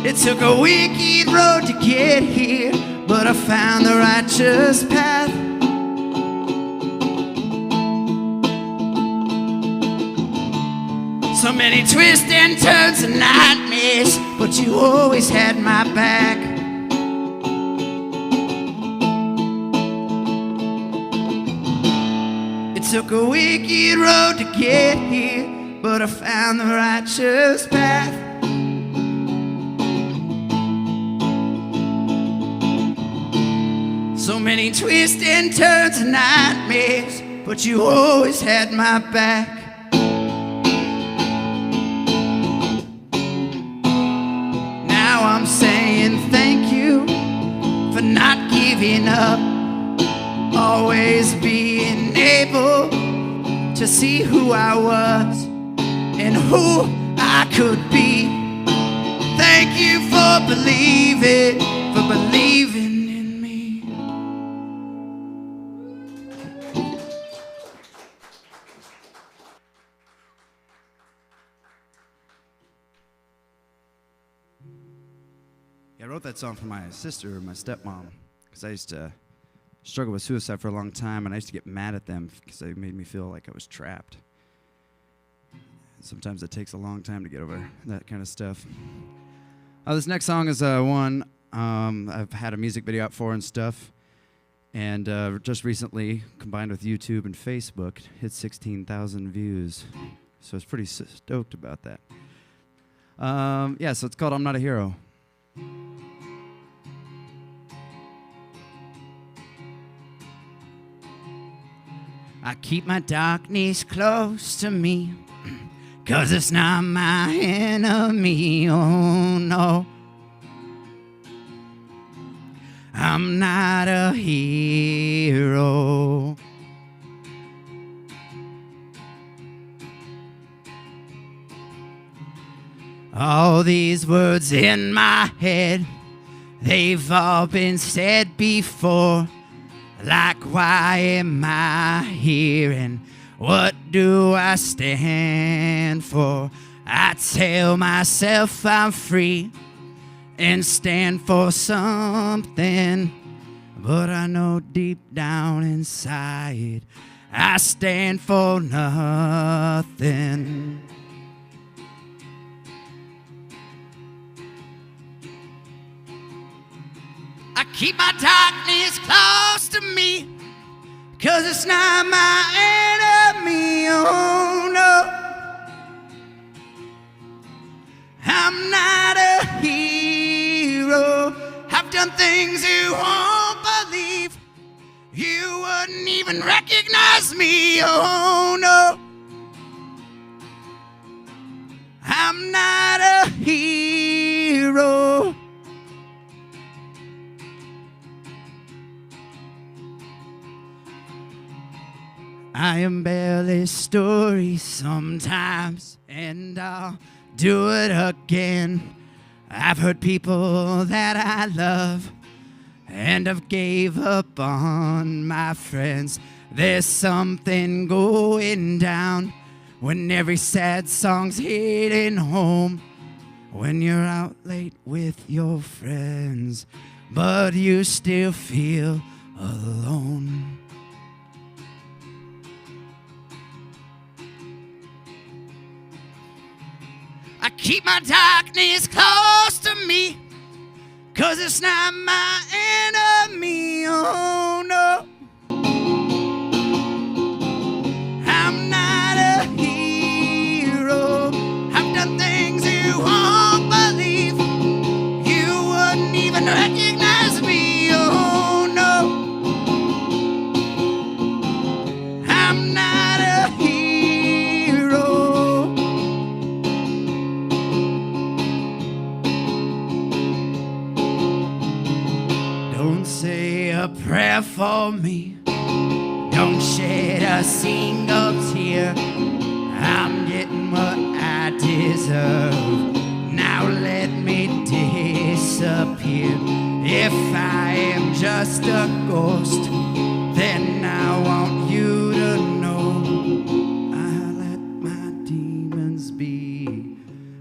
It took a wicked road to get here, but I found the righteous path. So many twists and turns and nightmares, but you always had my back. It took a wicked road to get here, but I found the righteous path. So many twists and turns and nightmares, but you always had my back. Now I'm saying thank you for not giving up, always being able to see who I was and who I could be. Thank you for believing in me. Yeah, I wrote that song for my sister, my stepmom, because I used to struggle with suicide for a long time, and I used to get mad at them because they made me feel like I was trapped. Sometimes it takes a long time to get over that kind of stuff. This next song is one I've had a music video out for and stuff, and just recently, combined with YouTube and Facebook, hit 16,000 views. So I was pretty stoked about that. Yeah, so it's called I'm Not a Hero. I keep my darkness close to me, 'cause it's not my enemy, oh no. I'm not a hero. All these words in my head, they've all been said before. Like, why am I here and what do I stand for? I tell myself I'm free and stand for something, but I know deep down inside I stand for nothing. I keep my darkness close to me, 'cause it's not my enemy, oh no. I'm not a hero. I've done things you won't believe. You wouldn't even recognize me, oh no. I'm not a hero. I am barely story sometimes, and I'll do it again. I've hurt people that I love, and I've gave up on my friends. There's something going down when every sad song's hitting home. When you're out late with your friends, but you still feel alone. I keep my darkness close to me, 'cause it's not my enemy, oh no. I'm not a hero. I've done things you won't believe. You wouldn't even recognize me, oh no. I'm not a hero. Don't say a prayer for me. Don't shed a single tear. I'm getting what I deserve. Now let me disappear. If I am just a ghost, then I want you to know I let my demons be.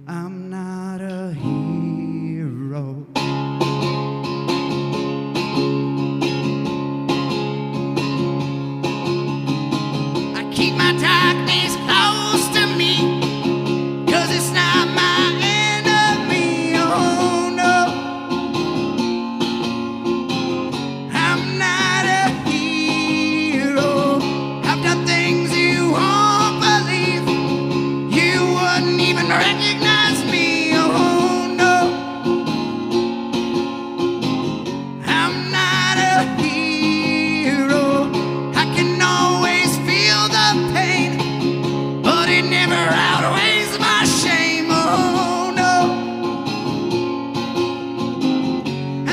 I'm not a hero. Keep my darkness close to me, 'cause it's not my enemy, oh no. I'm not a hero. I've done things you won't believe. You wouldn't even recognize me, oh no. I'm not a hero. I can always feel the pain, but it never outweighs my shame, oh no.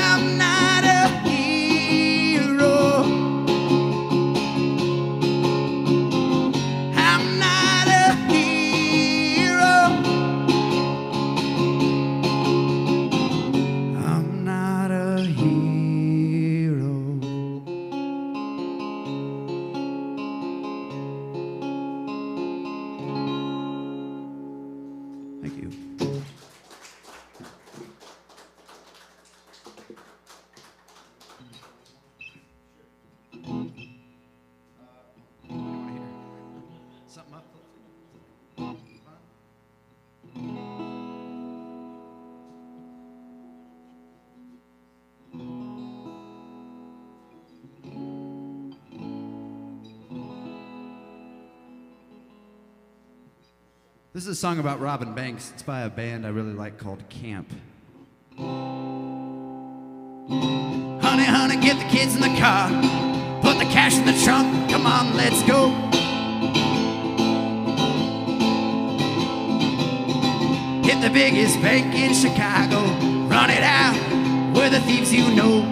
I'm not a hero. I'm not a hero. I'm not a hero. Thank you. Something up? This is a song about robbing banks. It's by a band I really like called Camp. Honey, honey, get the kids in the car. Put the cash in the trunk. Come on, let's go. Hit the biggest bank in Chicago. Run it out. We're the thieves you know.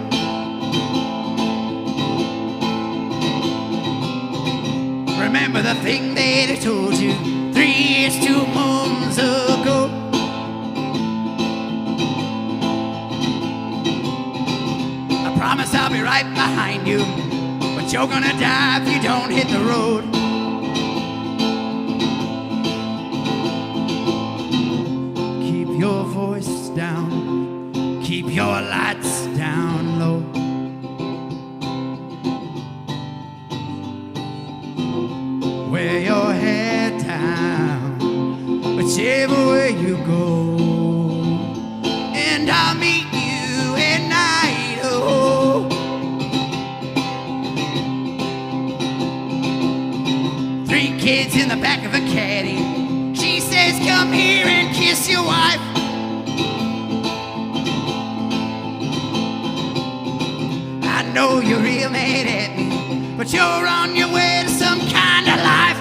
Remember the thing they told you 3 years, 2 moons ago. I promise I'll be right behind you, but you're gonna die if you don't hit the road. Keep your voice down, keep your lights down low. Wear your head down, whichever way you go, and I'll meet you in Idaho. 3 kids in the back of a caddy. She says, come here and kiss your wife. I know you're real mad at me, but you're on your way to some kind of life.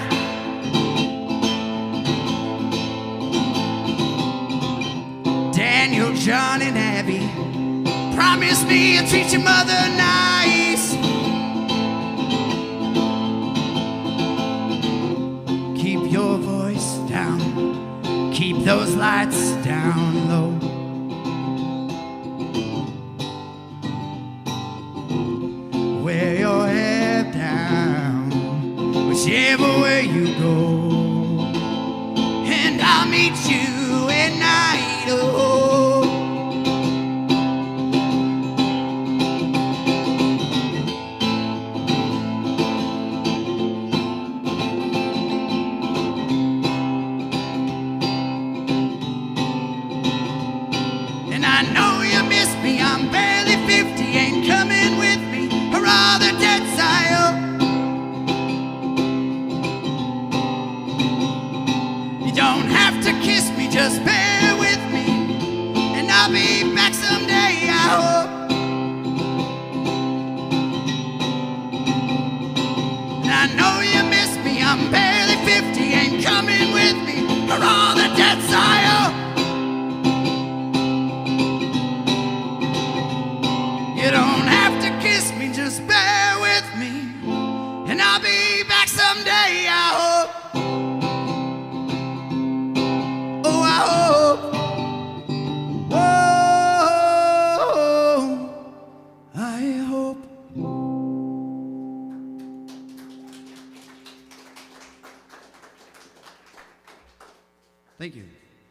Daniel, John, and Abby, promise me you'll treat your mother nice. Keep your voice down, keep those lights down low. Wear your head down, whichever way you go, and I'll meet you at night. Oh, and I know you miss me. I'm barely 50, ain't coming with me, or rather dead side. You don't have to kiss me, just bear with me, and I'll be back someday, I hope. And I know you miss me, I'm barely 50, ain't coming with me, or all the dead side. You don't have to kiss me, just bear with me, and I'll be back someday, I hope. Oh, I hope. Oh, I hope. Thank you.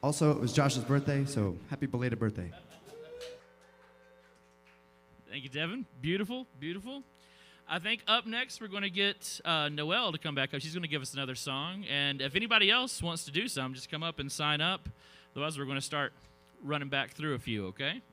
Also, it was Josh's birthday, so happy belated birthday. Thank you, Devin. Beautiful, beautiful. I think up next we're going to get Noelle to come back up. She's going to give us another song. And if anybody else wants to do some, just come up and sign up. Otherwise, we're going to start running back through a few, okay?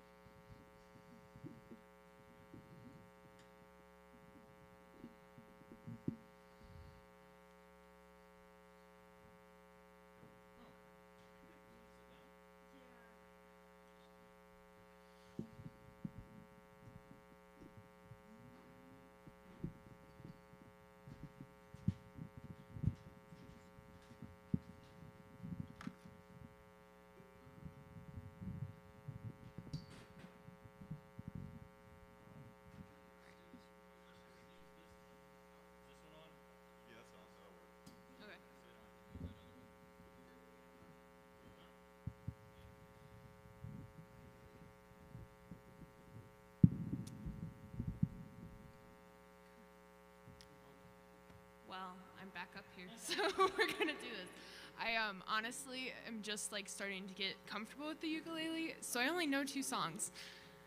Well, I'm back up here, so we're gonna do this. I honestly am just like starting to get comfortable with the ukulele, so I only know 2 songs.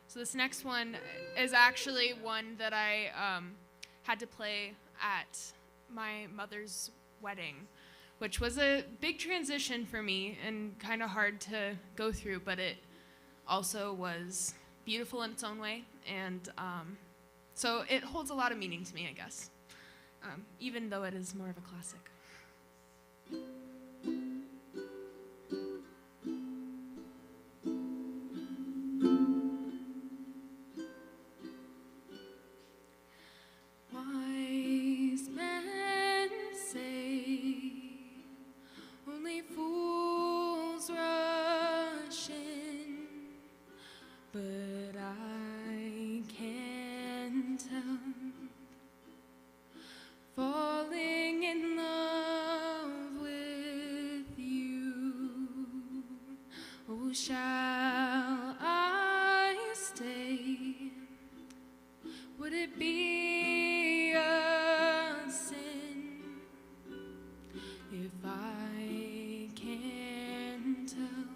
So this next one is actually one that I had to play at my mother's wedding, which was a big transition for me and kind of hard to go through, but it also was beautiful in its own way, and so it holds a lot of meaning to me, I guess. Even though it is more of a classic. Wise men say only fools rush in, but I can't tell. Falling in love with you. Oh, shall I stay? Would it be a sin if I can't tell?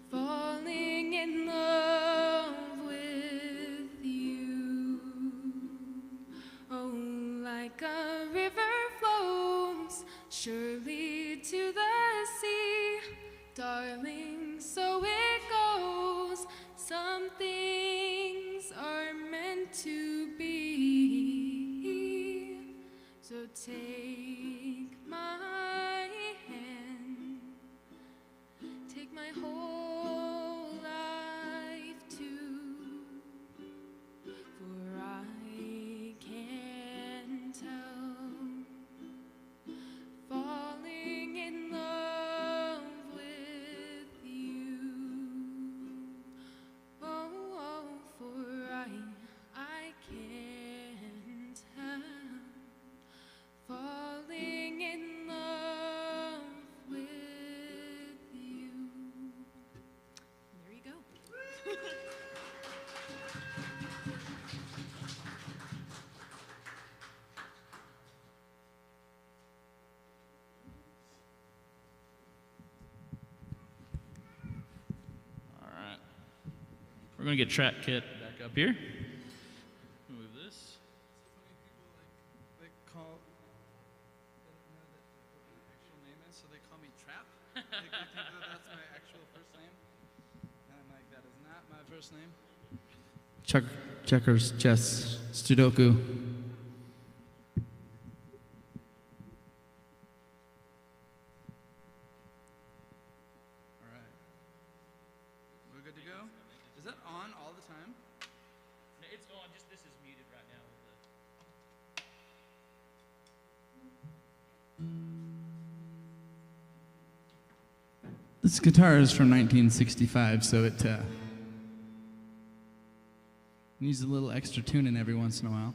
Falling in love with you. Oh, like a river flows surely to the sea, darling, so it goes. Some things are meant to be. So take my hand, take my whole life too, for I can tell, falling in love with you. Oh, oh, for I can tell, falling We're going to get track kit back up here. Move this. They call. They don't know that what my actual name is, so they call me Trap. They think that that's my actual first name. And I'm like, that is not my first name. Checkers, chess, Sudoku. All right. We're good to go? Is that on all the time? No, it's on, just this is muted right now. This guitar is from 1965, so it needs a little extra tuning every once in a while.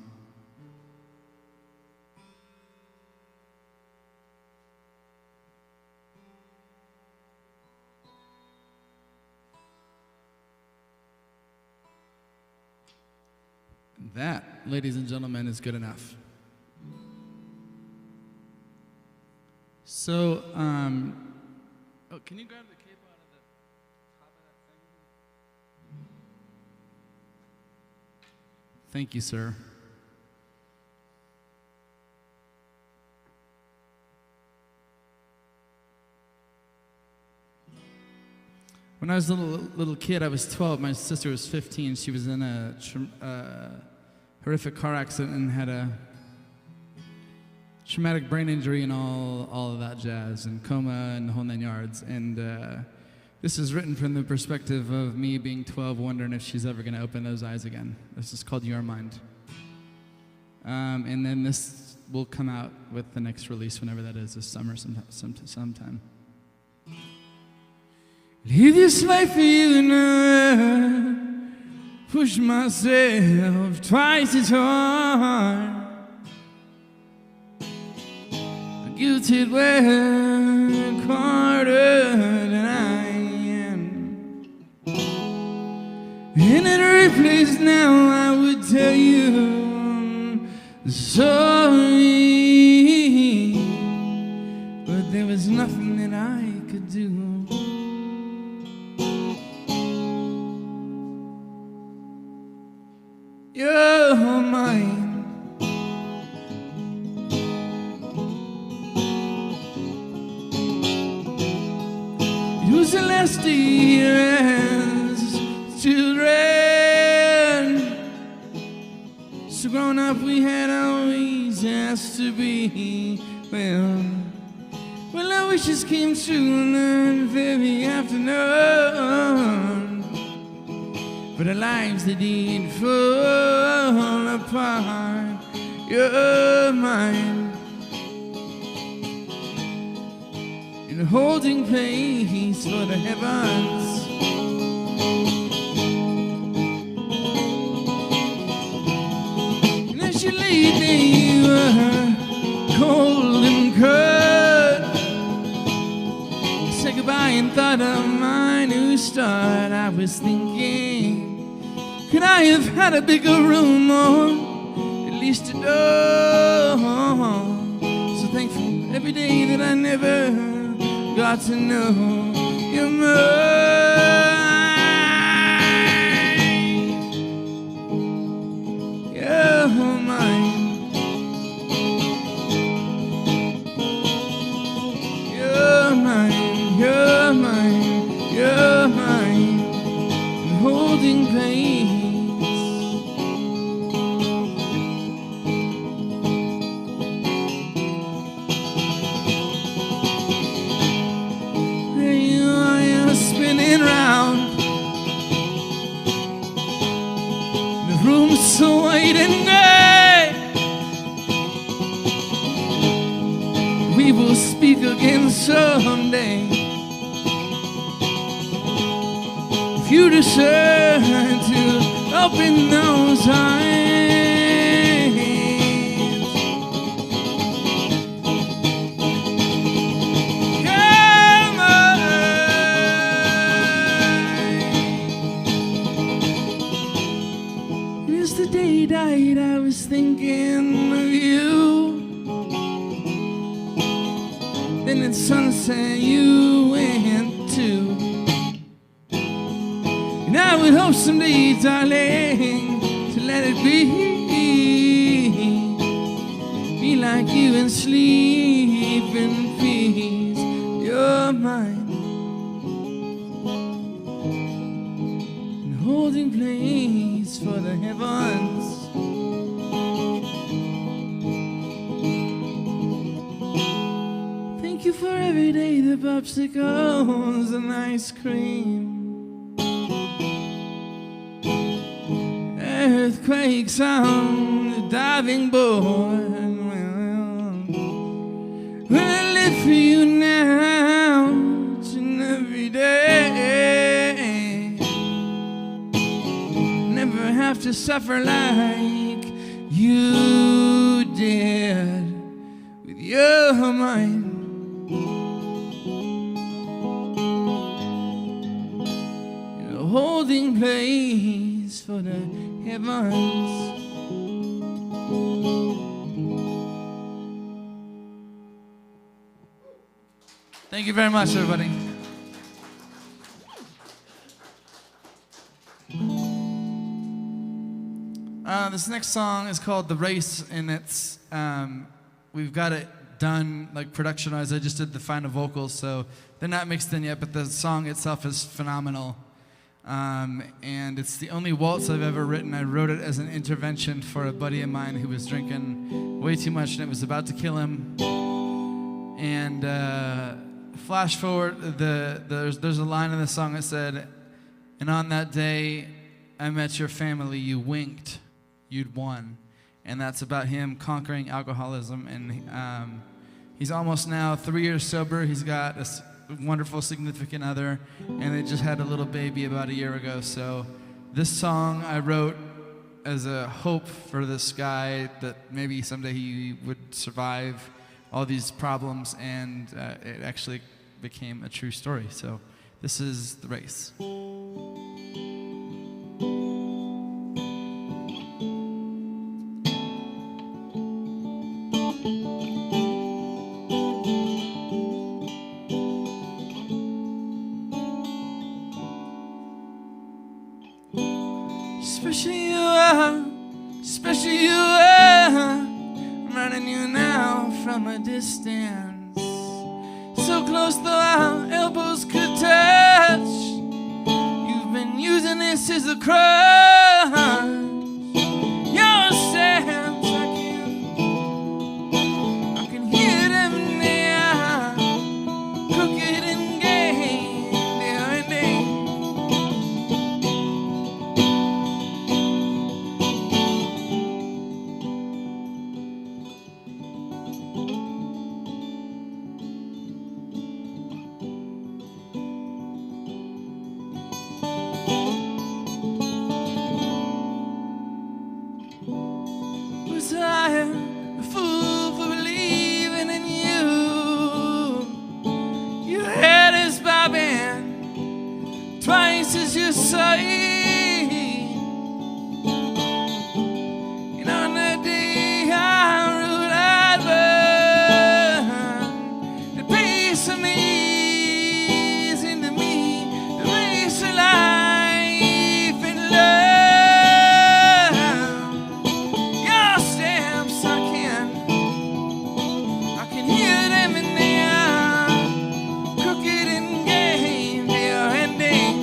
That, ladies and gentlemen, is good enough. So, oh, can you grab the cable out of the top of that thing? Thank you, sir. When I was a little kid, I was 12. My sister was 15. She was in a horrific car accident and had a traumatic brain injury and all of that jazz, and coma and the whole 9 yards. And this is written from the perspective of me being 12, wondering if she's ever going to open those eyes again. This is called Your Mind. And then this will come out with the next release, whenever that is, this summer sometime. Leave this life for you now. Push myself twice as hard. Guilty work harder than I am. In every place now I would tell you sorry, but there was nothing that I could do. You're mine. You celestial as children. So grown up we had always asked to be. Well, our wishes came true that very afternoon. But our lives, they did fall apart. You're mine. In a holding place for the heavens. And as you lay there, you were cold and cut. Said goodbye and thought of my new start. I was thinking, could I have had a bigger room or at least a door? So thankful every day that I never got to know you're mine. You're mine. You're mine. You're mine. You're mine. I'm holding pain. Spinning round, the room's so white and gray. We will speak again someday. If you decide to open those eyes. The day died, I was thinking of you. Then at sunset you went too. And I would hope someday, darling, to let it be like you and sleep in peace. You're mine, and holding place for the heavens. Thank you for every day, the popsicles and ice cream. Earthquakes on the diving board. Will I live for you now, each and every day? Never have to suffer like you did with your mind. You're a holding place for the heavens. Thank you very much, everybody. This next song is called "The Race," and it's we've got it done like production-wise. I just did the final vocals, so they're not mixed in yet. But the song itself is phenomenal, and it's the only waltz I've ever written. I wrote it as an intervention for a buddy of mine who was drinking way too much, and it was about to kill him. And flash forward, there's a line in the song that said, "And on that day I met your family, you winked, you'd won." And that's about him conquering alcoholism. And he's almost now 3 years sober. He's got a wonderful significant other, and they just had a little baby about a year ago. So this song I wrote as a hope for this guy that maybe someday he would survive all these problems, and it actually became a true story. So this is "The Race." Special you are, I'm running you now from a distance. So close though our elbows could touch. You've been using this as a crutch. Your steps, I can hear them now, crooked and gay, there and day. Was I a fool for believing in you? Your head is bobbing twice as you say. And on that day I ruled I'd burn. The pace of me is into me, the race of life and love. Your steps, I can hear them in the air, crooked and gay, they are ending.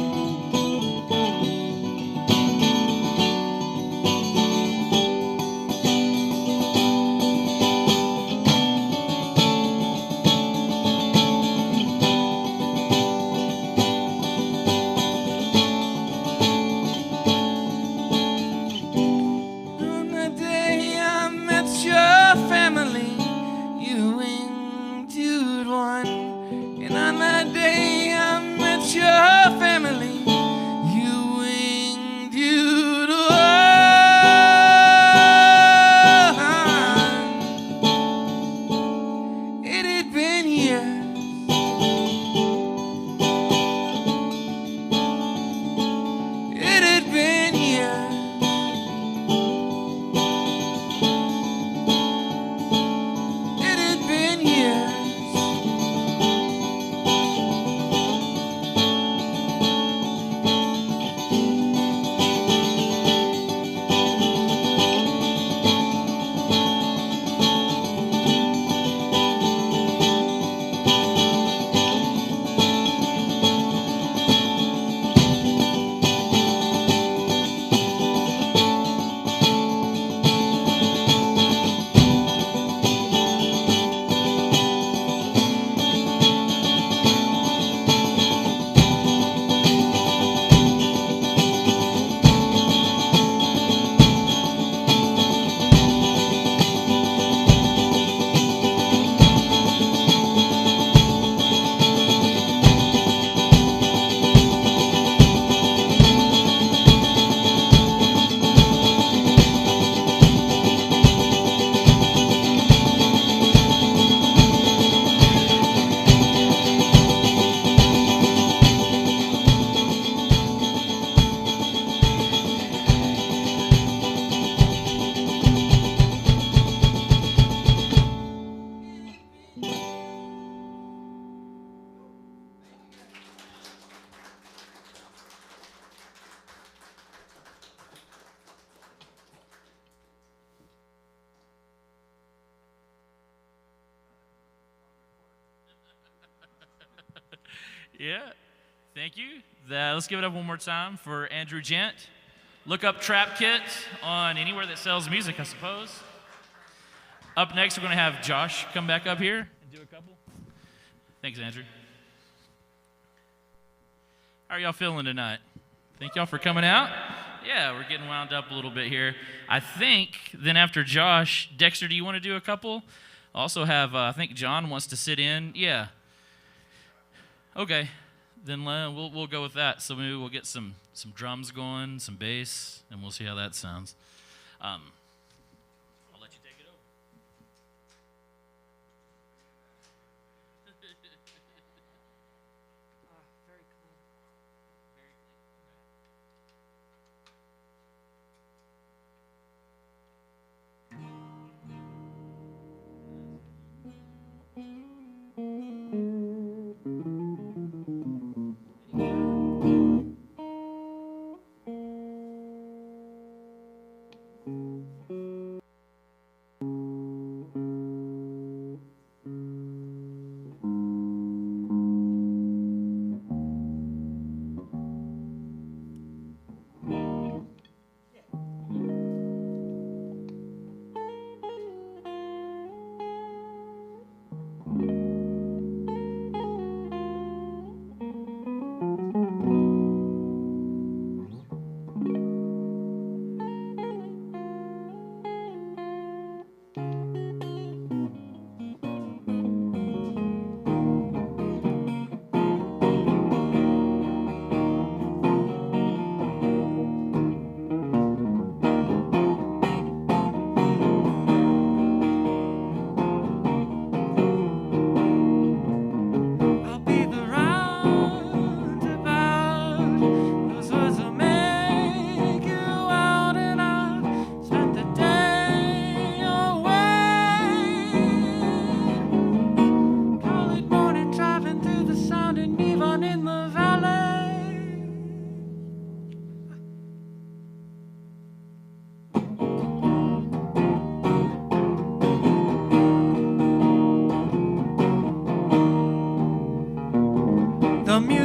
Yeah, thank you. Let's give it up one more time for Andrew Gent. Look up Trap Kit on anywhere that sells music, I suppose. Up next, we're going to have Josh come back up here and do a couple. Thanks, Andrew. How are y'all feeling tonight? Thank y'all for coming out. Yeah, we're getting wound up a little bit here. I think then after Josh, Dexter, do you want to do a couple? Also have, I think John wants to sit in. Yeah. Okay, then we'll go with that. So maybe we'll get some drums going, some bass, and we'll see how that sounds. I'll let you take it over. Very clean.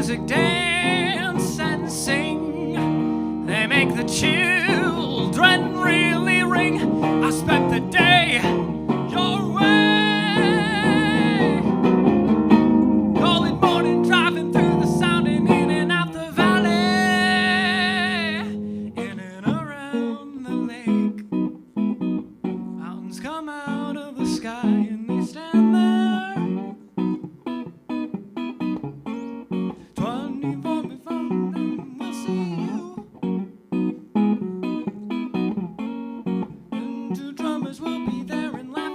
music dance and sing. They make the children really ring. I spent the day your way. Early morning driving through the sound and in and out the valley. In and around the lake. Mountains come out of the sky and they stand there. 24 before then we'll see you. And two drummers will be there in line.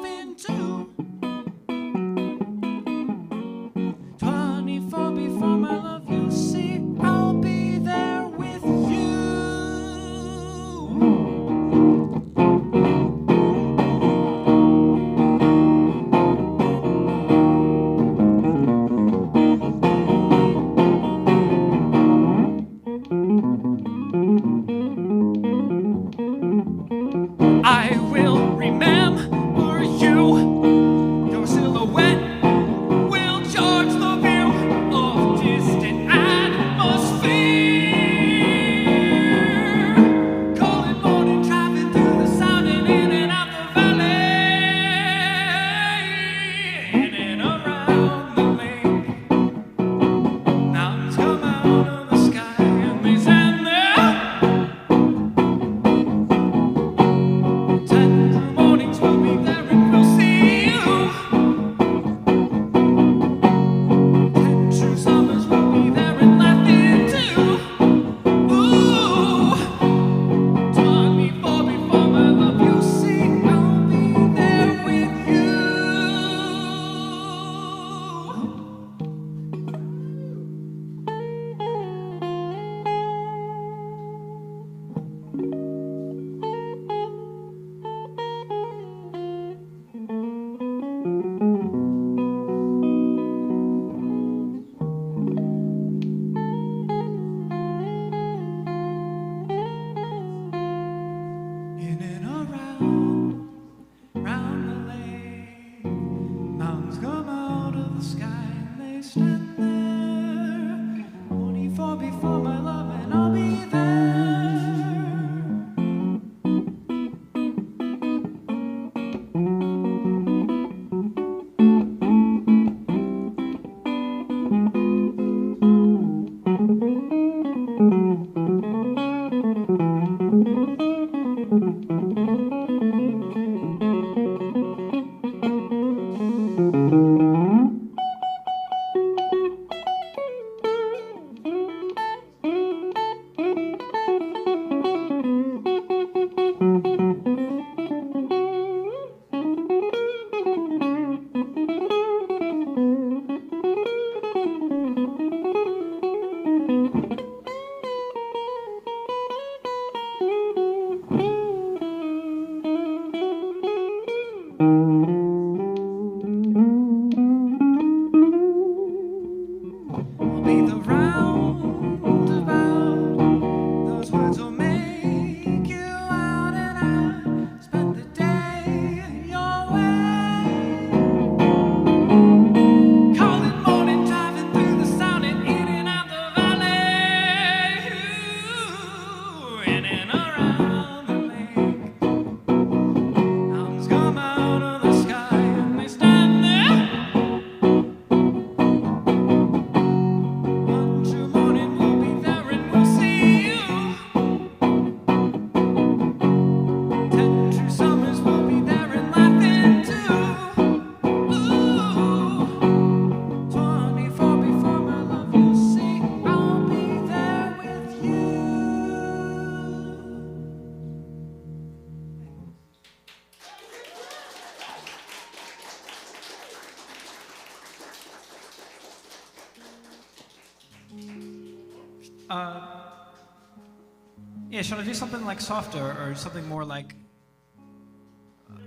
Yeah, should I do something like softer or something more like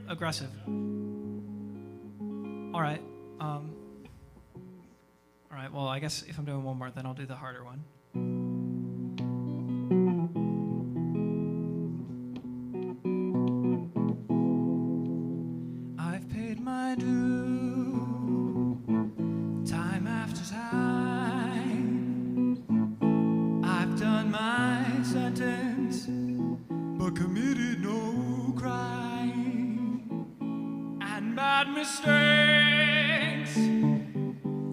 aggressive? All right. All right. Well, I guess if I'm doing one more, then I'll do the harder one. I've paid my due, time after time. I've done my sentence, but committed no crime. And bad mistakes,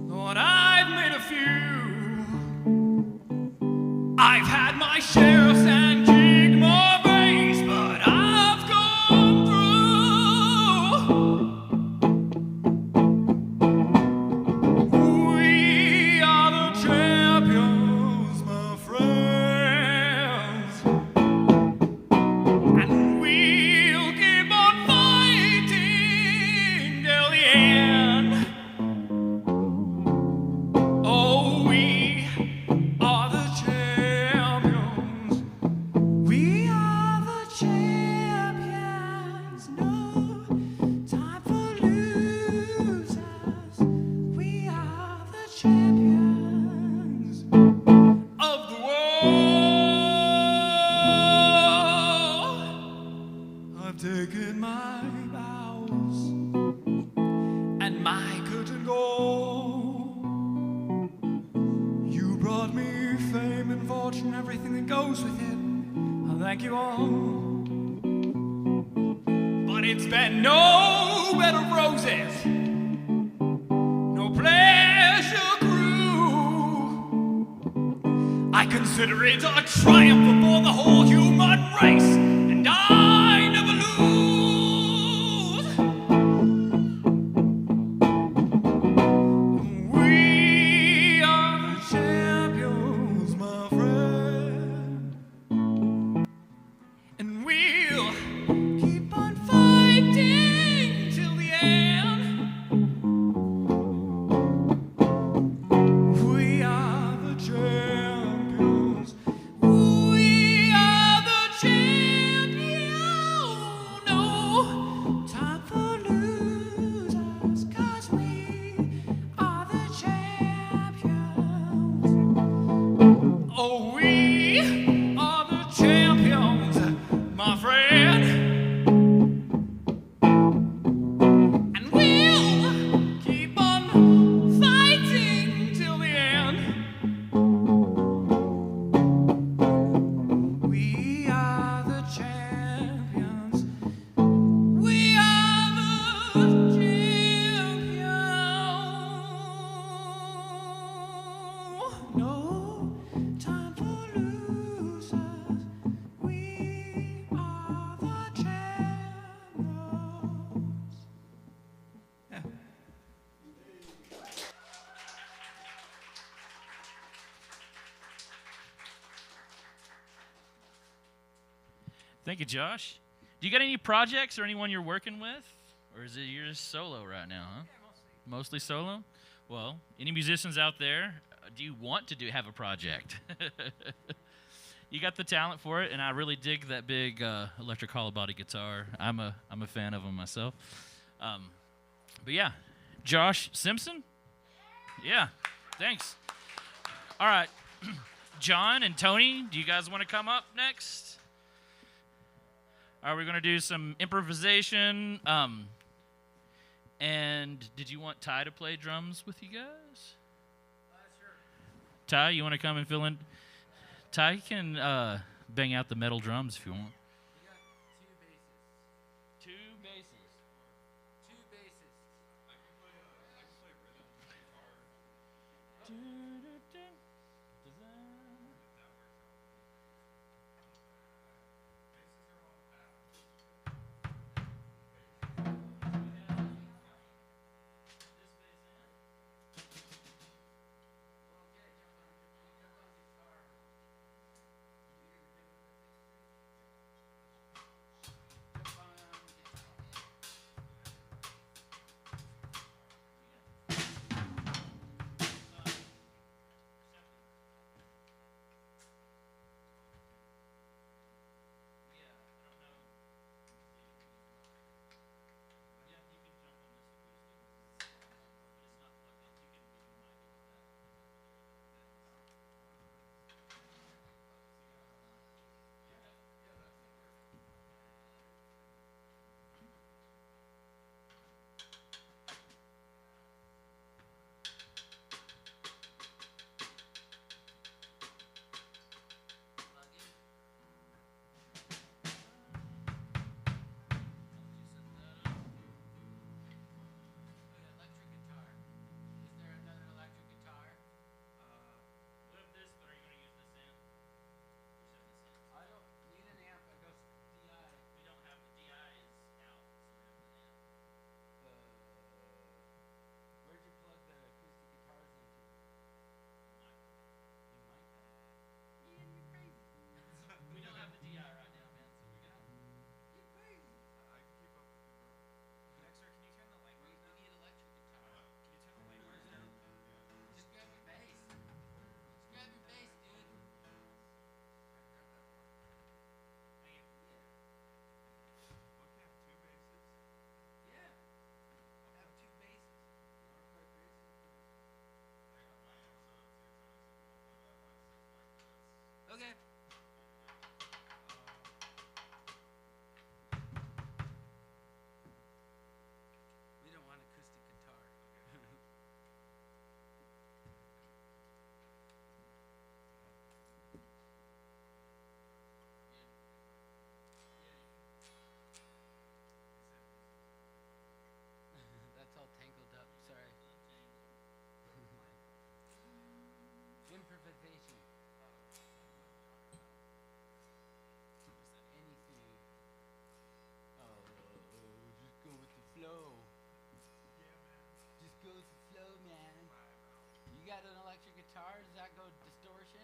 Lord, I've made a few. I've had my share of sand, kicked more bass, but I've gone through. We are the champions, my friends, and we'll keep on fighting till the end. Oh, we are the champions. We are the champions. No time for losers. We are the champions of the world. I've taken my vows and my curtain goal. You brought me fame and fortune, everything that goes with it. I thank you all. But it's been no bed of roses, no pleasure cruise. I consider it a triumph for the whole human race, and I never lose. We are the champions, my friend, and we'll keep on fighting till the end. We are the champions. We are the champions. No time for losers, 'cause we are the champions. Oh, we are the champions, my friend. And we'll keep on fighting till the end. We are the champions. We are the champions. No time for losers. We are the champions. Yeah. Thank you, Josh. Do you got any projects or anyone you're working with? Or is it you're just solo right now, huh? Mostly solo? Well, any musicians out there, do you want to have a project? You got the talent for it, and I really dig that big electric hollow body guitar. I'm a fan of them myself. But yeah, Josh Simpson? Yeah, thanks. All right, John and Tony, do you guys want to come up next? Are we going to do some improvisation? And did you want Ty to play drums with you guys? Sure. Ty, you want to come and fill in? Ty can bang out the metal drums if you want. We got two basses. Two basses. Two basses. I can play rhythm guitar. got an electric guitar. Does that go distortion?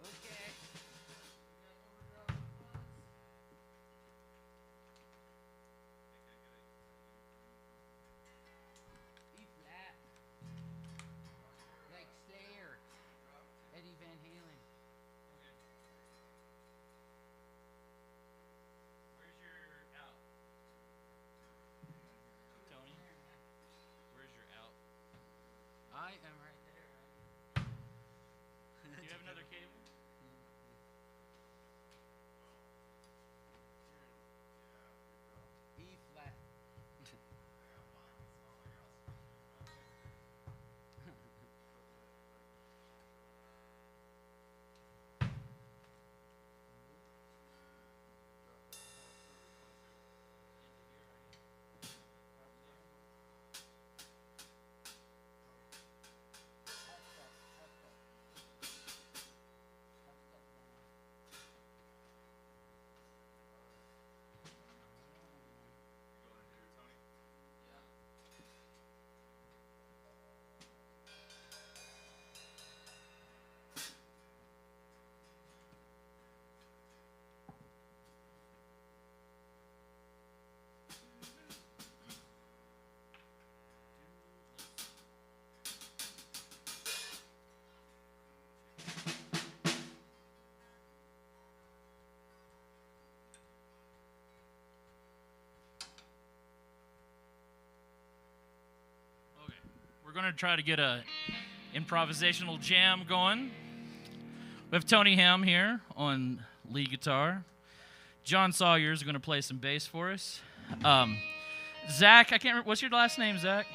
Okay. E flat. Like Slayer. Eddie Van Halen. Where's your out? Tony? Where's your out? I am right there. Do you have another cable? E flat. Okay. We're going to try to get a improvisational jam going. We have Tony Ham here on lead guitar. John Sawyer is going to play some bass for us. Zach, I can't remember. What's your last name, Zach?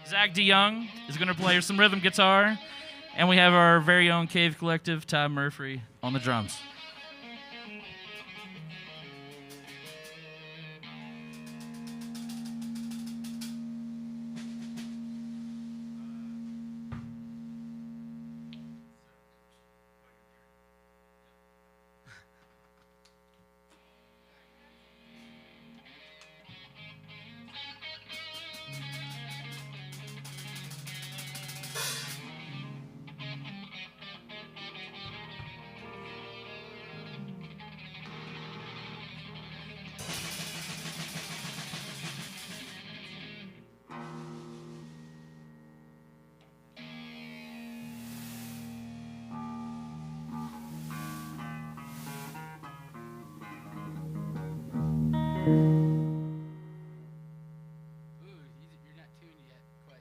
Zach DeYoung is going to play some rhythm guitar. And we have our very own Cave Collective, Ty Murphy, on the drums. You're not tuned yet, quite.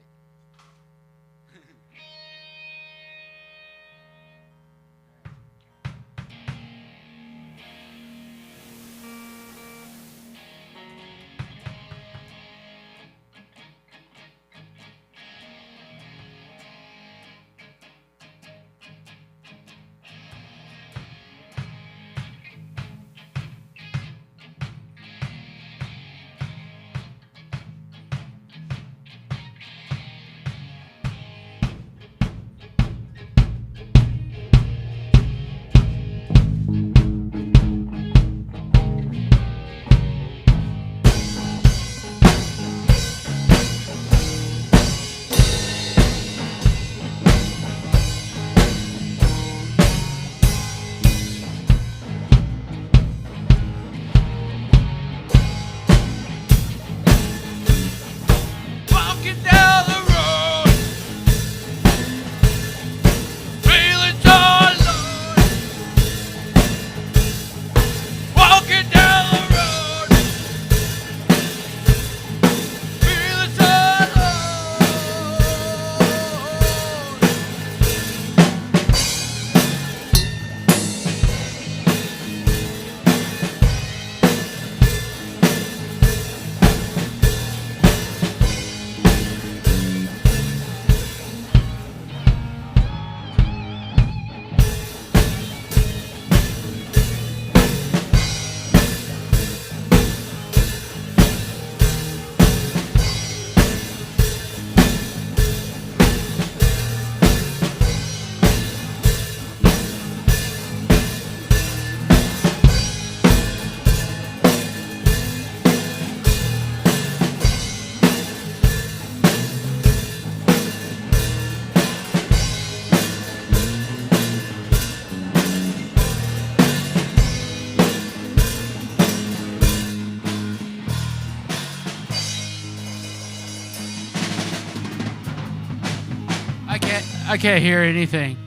I can't hear anything.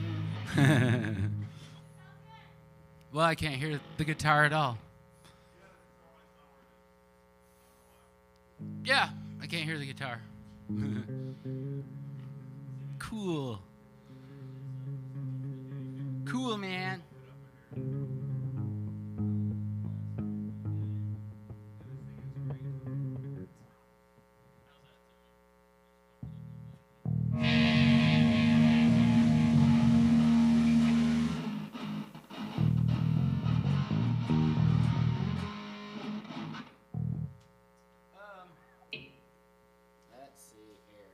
Well, I can't hear the guitar at all. Yeah, I can't hear the guitar. Cool. Cool, man. Let's see here.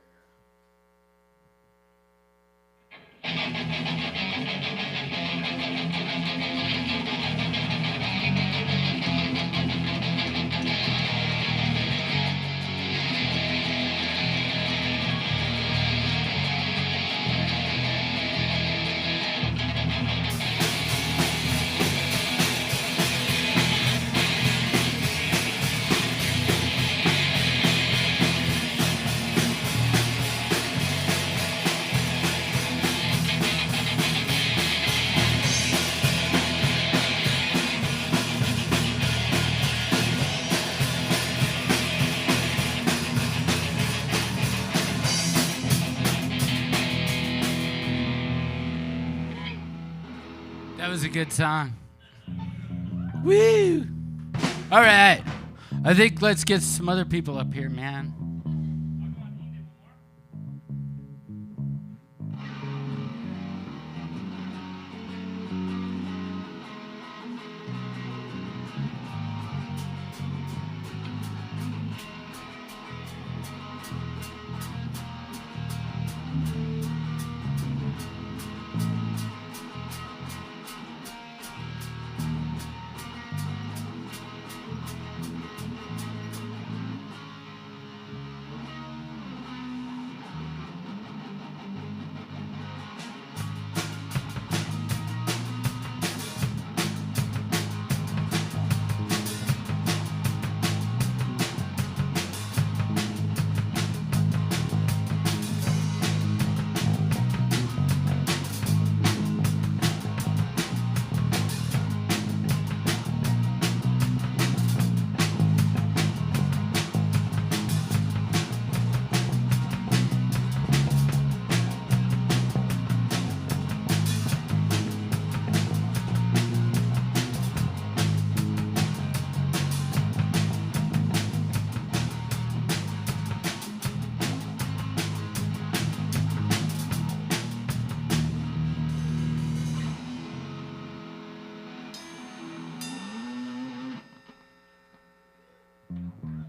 That was a good song. Woo! All right. I think let's get some other people up here, man.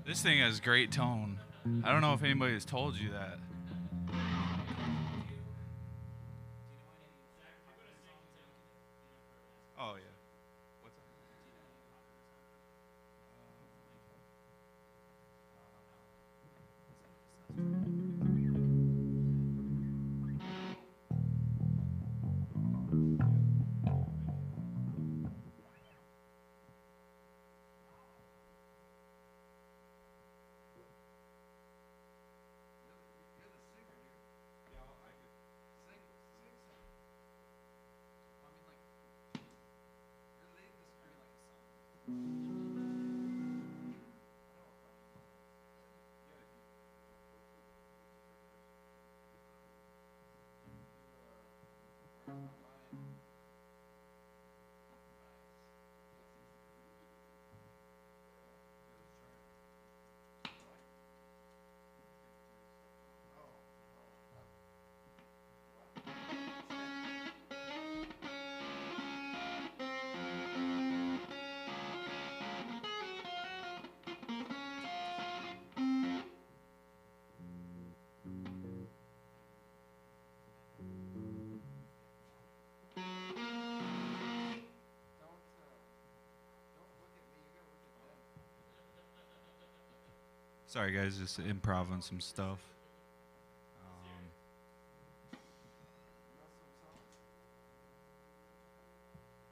This thing has great tone. I don't know if anybody has told you that. Oh, yeah. What's that? Sorry, guys, just improv on some stuff.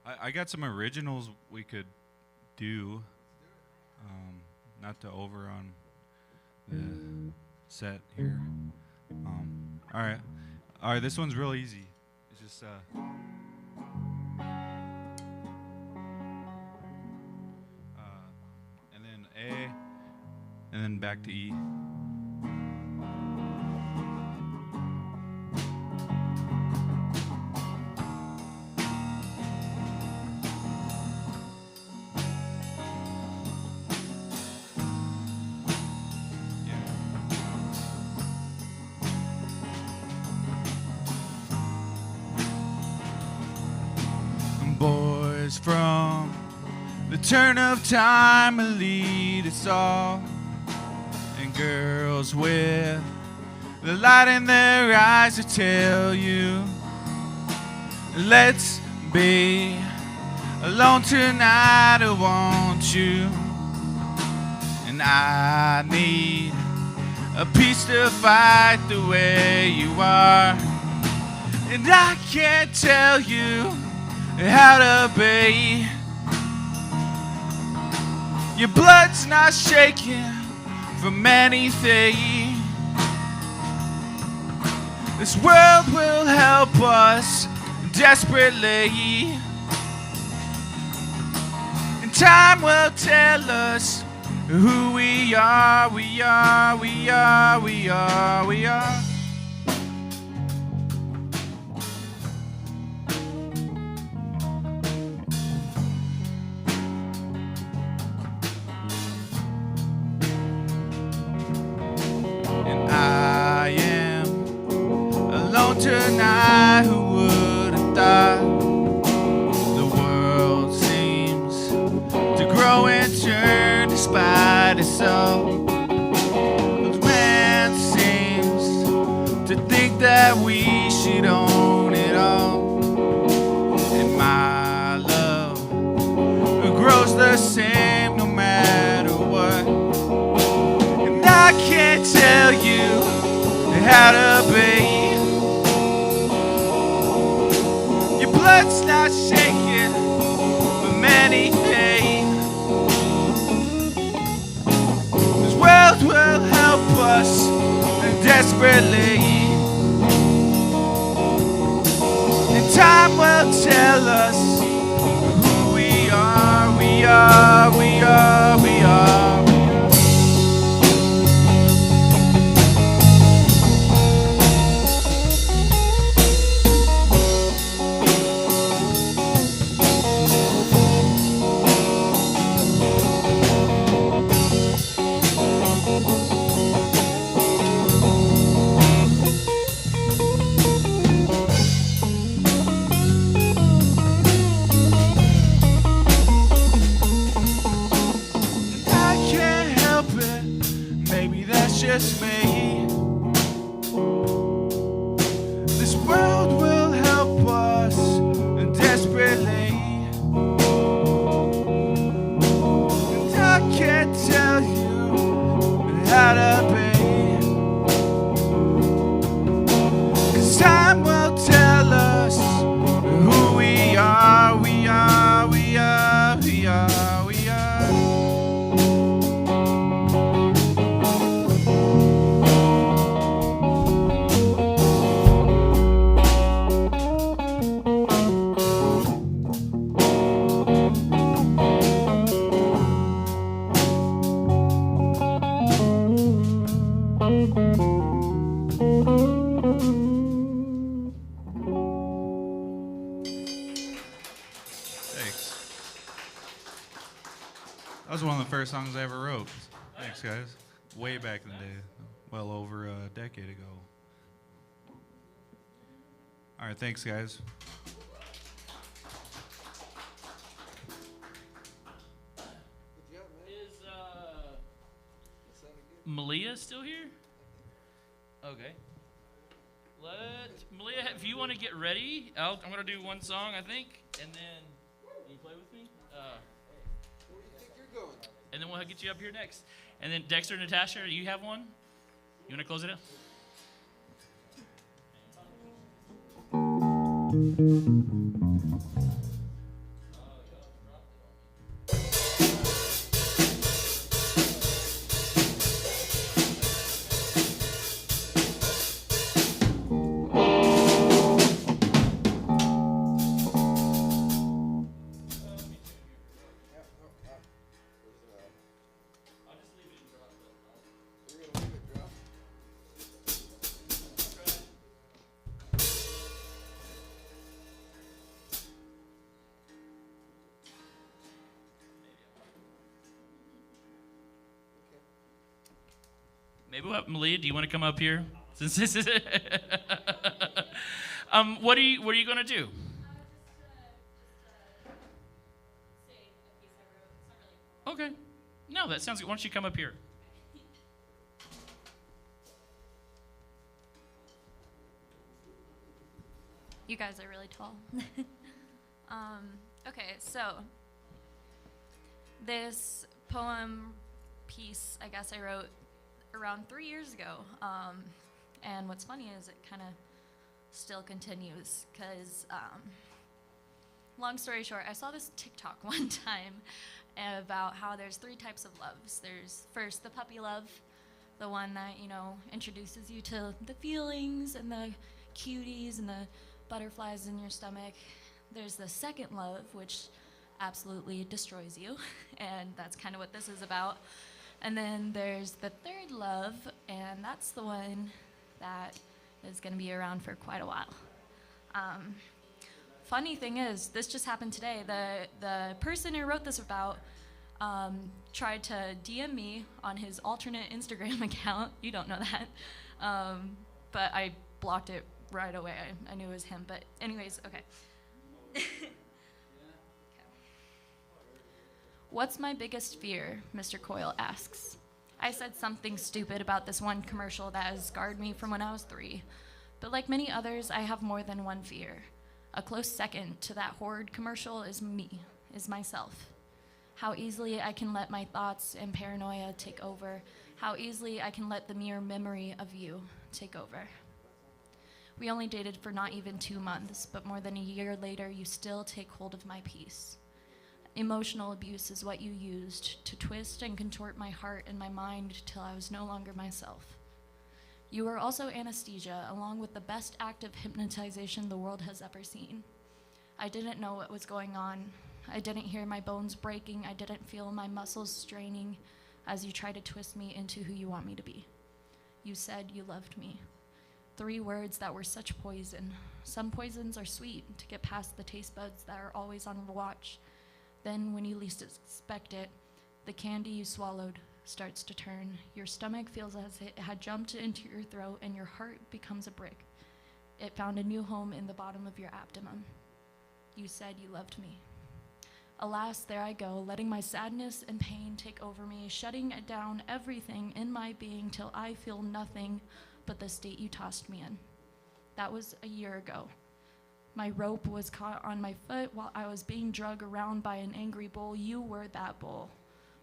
I got some originals we could do. Not to over on the set here. All right. All right, this one's real easy. It's just and then A, and then back to E. Boys from the turn of time will lead us all, and girls with the light in their eyes to tell you, let's be alone tonight, I want you, and I need a piece to fight the way you are, and I can't tell you how to be. Your blood's not shaking from anything. This world will help us desperately, and time will tell us who we are, we are, we are, we are, we are. Tonight, who would have thought the world seems to grow and turn despite itself? But man seems to think that we should own it all, and my love grows the same no matter what, and I can't tell you how to be. Blood's not shaking from anything. This world will help us desperately, and time will tell us who we are, we are, we are, we are. Just me. This world will help us desperately, and I can't tell you how to be, 'cause time will tell us who we are, we are, we are, we are, we are. That was one of the first songs I ever wrote. Thanks, guys. Way back in the day. Well over a decade ago. All right, thanks, guys. Is Malia still here? Okay. Malia, if you want to get ready, I'm going to do one song, I think, and then you play with me? Where do you think you're going? And then we'll get you up here next. And then Dexter, Natasha, do you have one? You want to close it out? Maybe what, Malia, do you want to come up here? Since this is what are you gonna do? Okay. No, that sounds good. Why don't you come up here? You guys are really tall. Okay, so this poem piece, I guess I wrote around 3 years ago. And what's funny is it kind of still continues because, long story short, I saw this TikTok one time about how there's 3 types of loves. There's first the puppy love, the one that, introduces you to the feelings and the cuties and the butterflies in your stomach. There's the second love, which absolutely destroys you, and that's kind of what this is about. And then there's the third love, and that's the one that is going to be around for quite a while. Funny thing is, this just happened today. The person who wrote this about tried to DM me on his alternate Instagram account. You don't know that. But I blocked it right away. I knew it was him. But anyways, okay. What's my biggest fear? Mr. Coyle asks. I said something stupid about this one commercial that has scarred me from when I was 3. But like many others, I have more than one fear. A close second to that horrid commercial is myself. How easily I can let my thoughts and paranoia take over. How easily I can let the mere memory of you take over. We only dated for not even 2 months, but more than a year later, you still take hold of my peace. Emotional abuse is what you used to twist and contort my heart and my mind till I was no longer myself. You were also anesthesia, along with the best act of hypnotization the world has ever seen. I didn't know what was going on. I didn't hear my bones breaking. I didn't feel my muscles straining as you tried to twist me into who you want me to be. You said you loved me. 3 words that were such poison. Some poisons are sweet to get past the taste buds that are always on watch. Then, when you least expect it, the candy you swallowed starts to turn. Your stomach feels as it had jumped into your throat, and your heart becomes a brick. It found a new home in the bottom of your abdomen. You said you loved me. Alas, there I go, letting my sadness and pain take over me, shutting down everything in my being till I feel nothing but the state you tossed me in. That was a year ago. My rope was caught on my foot while I was being dragged around by an angry bull. You were that bull.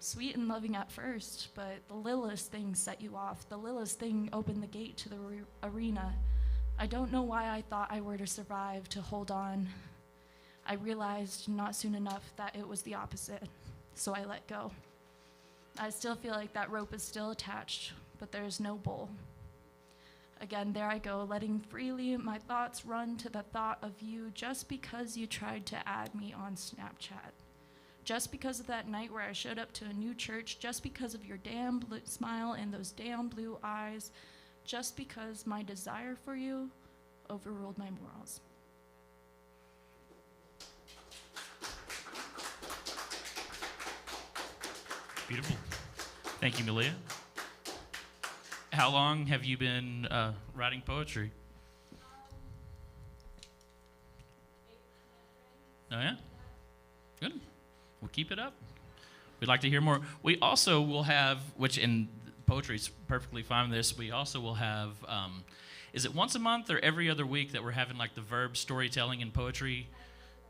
Sweet and loving at first, but the littlest thing set you off. The littlest thing opened the gate to the arena. I don't know why I thought I were to survive, to hold on. I realized not soon enough that it was the opposite, so I let go. I still feel like that rope is still attached, but there's no bull. Again, there I go, letting freely my thoughts run to the thought of you just because you tried to add me on Snapchat. Just because of that night where I showed up to a new church, just because of your damn blue smile and those damn blue eyes, just because my desire for you overruled my morals. Beautiful. Thank you, Malia. How long have you been writing poetry? Oh, yeah? Good. We'll keep it up. We'd like to hear more. We also will have, which in poetry is perfectly fine with this, we also will have, is it once a month or every other week that we're having like the verb storytelling and poetry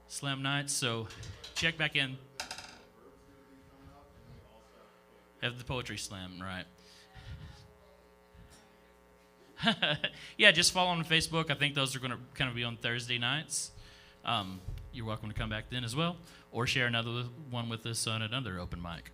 slam nights? So check back in. Have the poetry slam, right. Yeah, just follow on Facebook. I think those are going to kind of be on Thursday nights. You're welcome to come back then as well, or share another one with us on another open mic.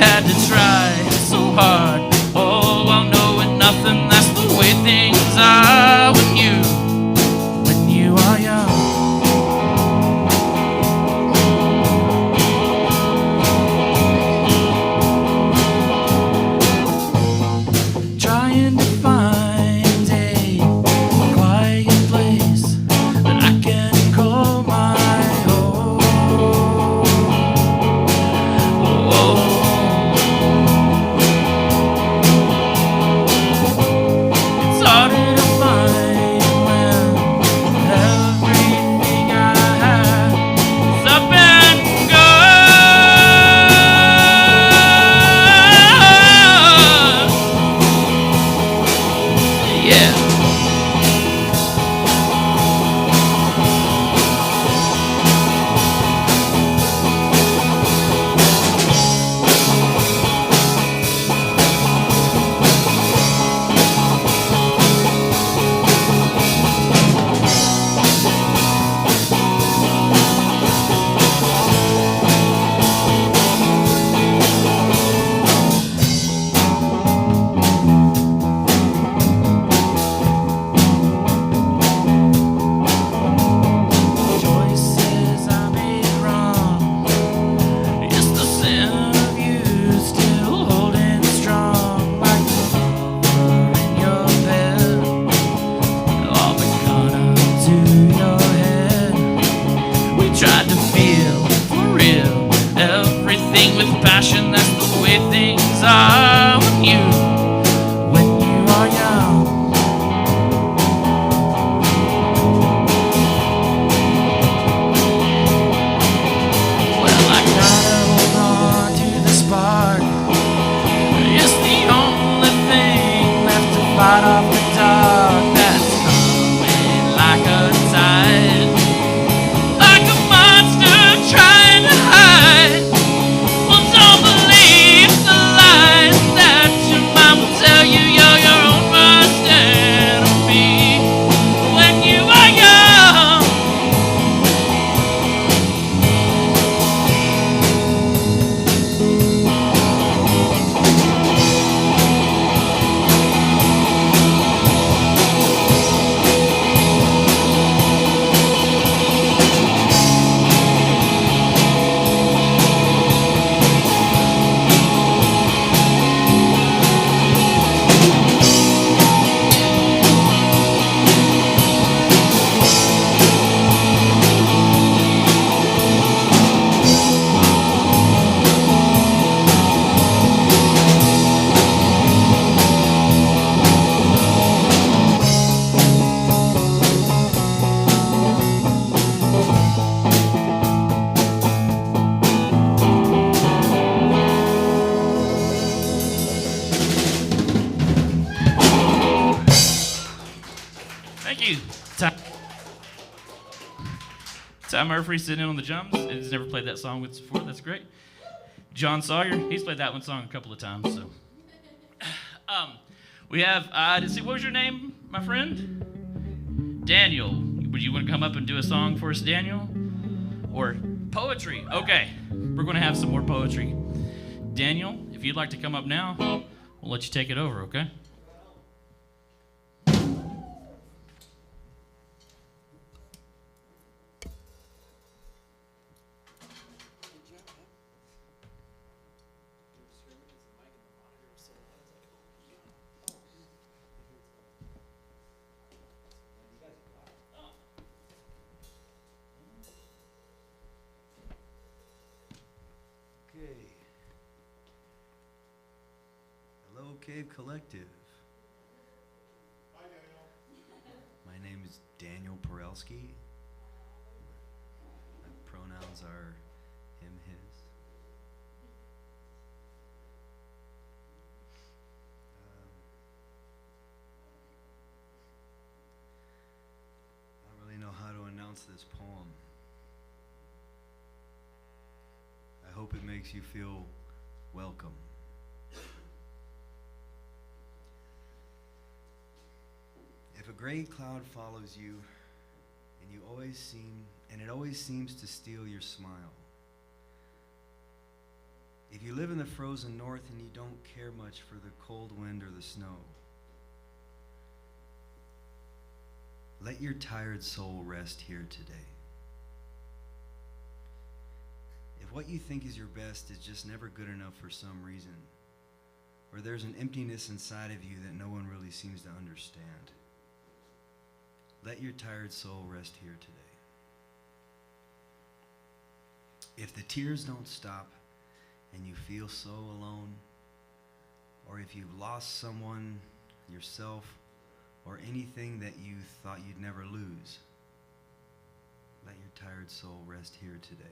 had to try so hard, all while knowing nothing. That's the way things are when you are young. Trying to find a quiet place that I can call my home. It's harder to find when everything I have is up and gone. Yeah. Choices I made wrong. It's the sin of you still holding strong, like the lover in your bed. All the gun up to your head. We tried to feel for real everything with passion. That's the way things are when you are young. Well, I gotta hold on to the spark. It's the only thing left to fight off the dark that's coming like a tide, like a monster trying to hide. Well, don't believe the lies that your mom will tell you. You're your own worst enemy when you are young. Thank you. Ty Murphy sitting in on the drums. He's never played that song with us before. That's great. John Sawyer, he's played that one song a couple of times. So, we have. Let's see, what was your name, my friend? Daniel. Would you want to come up and do a song for us, Daniel? Or poetry? Okay, we're going to have some more poetry. Daniel, if you'd like to come up now, we'll let you take it over. Okay. Okay. Hello, Cave Collective. Hi, Daniel. My name is Daniel Porelski. My pronouns are him, his. I don't really know how to announce this poem. I hope it makes you feel welcome. If a gray cloud follows you, and it always seems to steal your smile. If you live in the frozen north and you don't care much for the cold wind or the snow, let your tired soul rest here today. If what you think is your best is just never good enough for some reason, or there's an emptiness inside of you that no one really seems to understand, let your tired soul rest here today. If the tears don't stop and you feel so alone, or if you've lost someone, yourself, or anything that you thought you'd never lose, let your tired soul rest here today.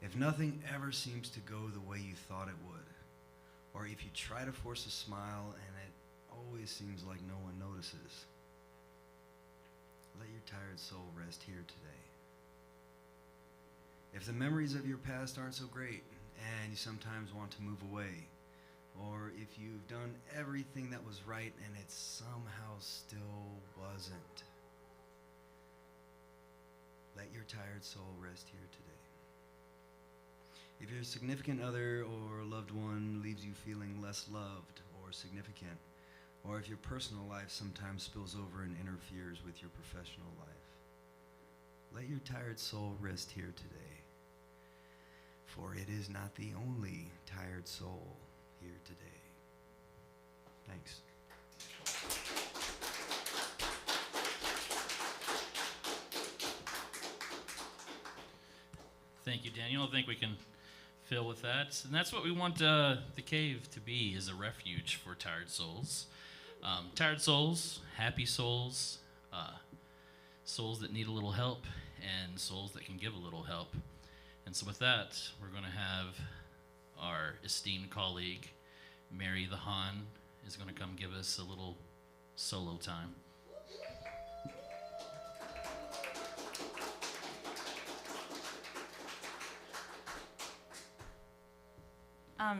If nothing ever seems to go the way you thought it would, or if you try to force a smile and it always seems like no one notices, let your tired soul rest here today. If the memories of your past aren't so great and you sometimes want to move away, or if you've done everything that was right and it somehow still wasn't, let your tired soul rest here today. If your significant other or loved one leaves you feeling less loved or significant, or if your personal life sometimes spills over and interferes with your professional life, let your tired soul rest here today. For it is not the only tired soul here today. Thanks. Thank you, Daniel. I think we can fill with that. And that's what we want the cave to be, is a refuge for tired souls. Tired souls, happy souls, souls that need a little help, and souls that can give a little help. And so with that, we're going to have our esteemed colleague, Mary the Han, is going to come give us a little solo time.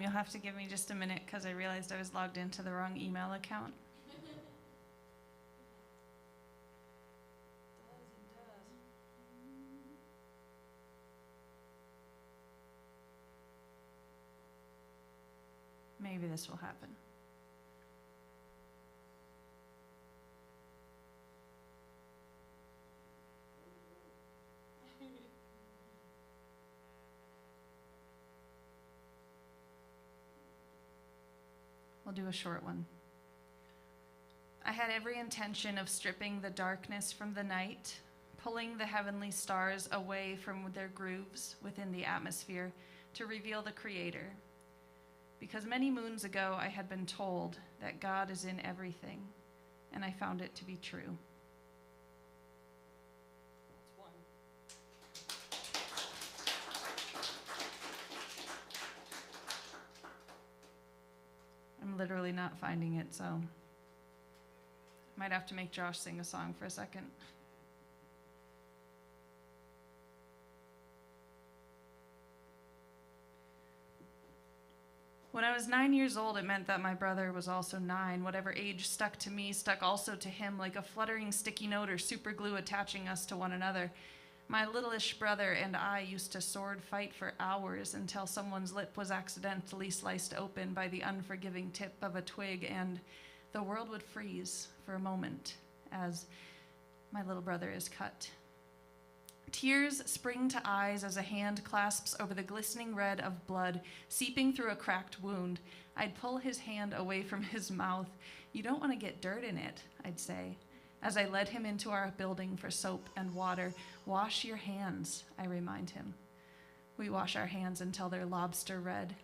You'll have to give me just a minute because I realized I was logged into the wrong email account. Maybe this will happen. We'll do a short one. I had every intention of stripping the darkness from the night, pulling the heavenly stars away from their grooves within the atmosphere to reveal the Creator. Because many moons ago I had been told that God is in everything, and I found it to be true. I'm literally not finding it, so might have to make Josh sing a song for a second. When I was 9 years old, it meant that my brother was also 9. Whatever age stuck to me stuck also to him, like a fluttering sticky note or super glue attaching us to one another. My littleish brother and I used to sword fight for hours until someone's lip was accidentally sliced open by the unforgiving tip of a twig, and the world would freeze for a moment as my little brother is cut. Tears spring to eyes as a hand clasps over the glistening red of blood seeping through a cracked wound. I'd pull his hand away from his mouth. "You don't want to get dirt in it," I'd say, as I led him into our building for soap and water. "Wash your hands," I remind him. We wash our hands until they're lobster red.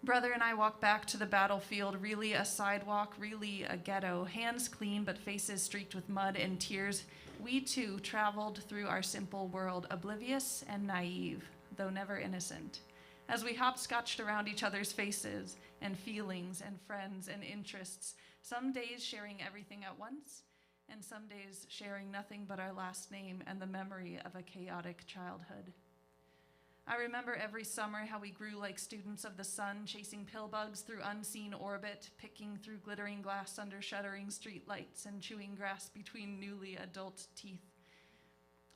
Brother and I walk back to the battlefield, really a sidewalk, really a ghetto, hands clean but faces streaked with mud and tears. We too traveled through our simple world, oblivious and naive, though never innocent, as we hopscotched around each other's faces and feelings and friends and interests, some days sharing everything at once, and some days sharing nothing but our last name and the memory of a chaotic childhood. I remember every summer how we grew like students of the sun, chasing pill bugs through unseen orbit, picking through glittering glass under shuddering street lights, and chewing grass between newly adult teeth.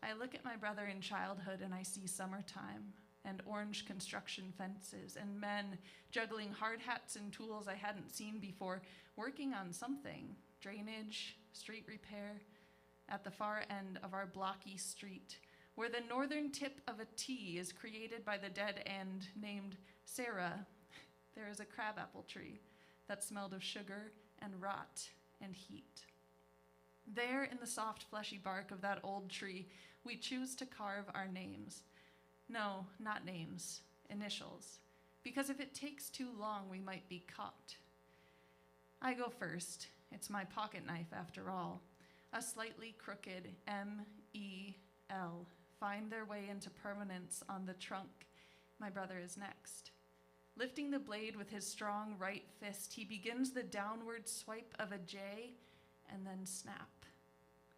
I look at my brother in childhood and I see summertime, and orange construction fences, and men juggling hard hats and tools I hadn't seen before, working on something, drainage, street repair, at the far end of our blocky street, where the northern tip of a T is created by the dead end named Sarah, there is a crabapple tree that smelled of sugar and rot and heat. There, in the soft, fleshy bark of that old tree, we choose to carve our names. No, not names, initials. Because if it takes too long, we might be caught. I go first. It's my pocket knife, after all. A slightly crooked M-E-L find their way into permanence on the trunk. My brother is next. Lifting the blade with his strong right fist, he begins the downward swipe of a J, and then snap.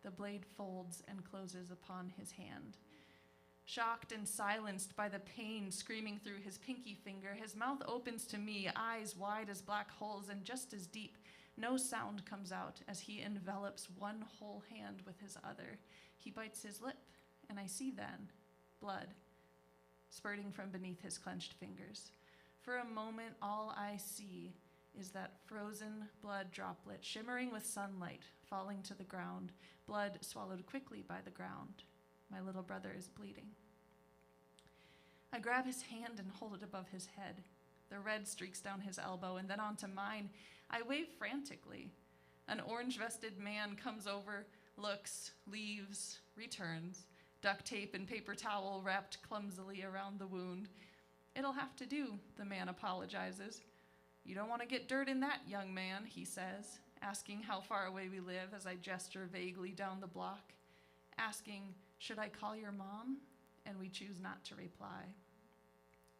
The blade folds and closes upon his hand. Shocked and silenced by the pain screaming through his pinky finger, his mouth opens to me, eyes wide as black holes and just as deep. No sound comes out as he envelops one whole hand with his other. He bites his lip, and I see then blood spurting from beneath his clenched fingers. For a moment, all I see is that frozen blood droplet shimmering with sunlight falling to the ground, blood swallowed quickly by the ground. My little brother is bleeding. I grab his hand and hold it above his head. The red streaks down his elbow and then onto mine. I wave frantically. An orange-vested man comes over, looks, leaves, returns, duct tape and paper towel wrapped clumsily around the wound. It'll have to do, the man apologizes. You don't want to get dirt in that, young man, he says, asking how far away we live as I gesture vaguely down the block, asking, should I call your mom? And we choose not to reply.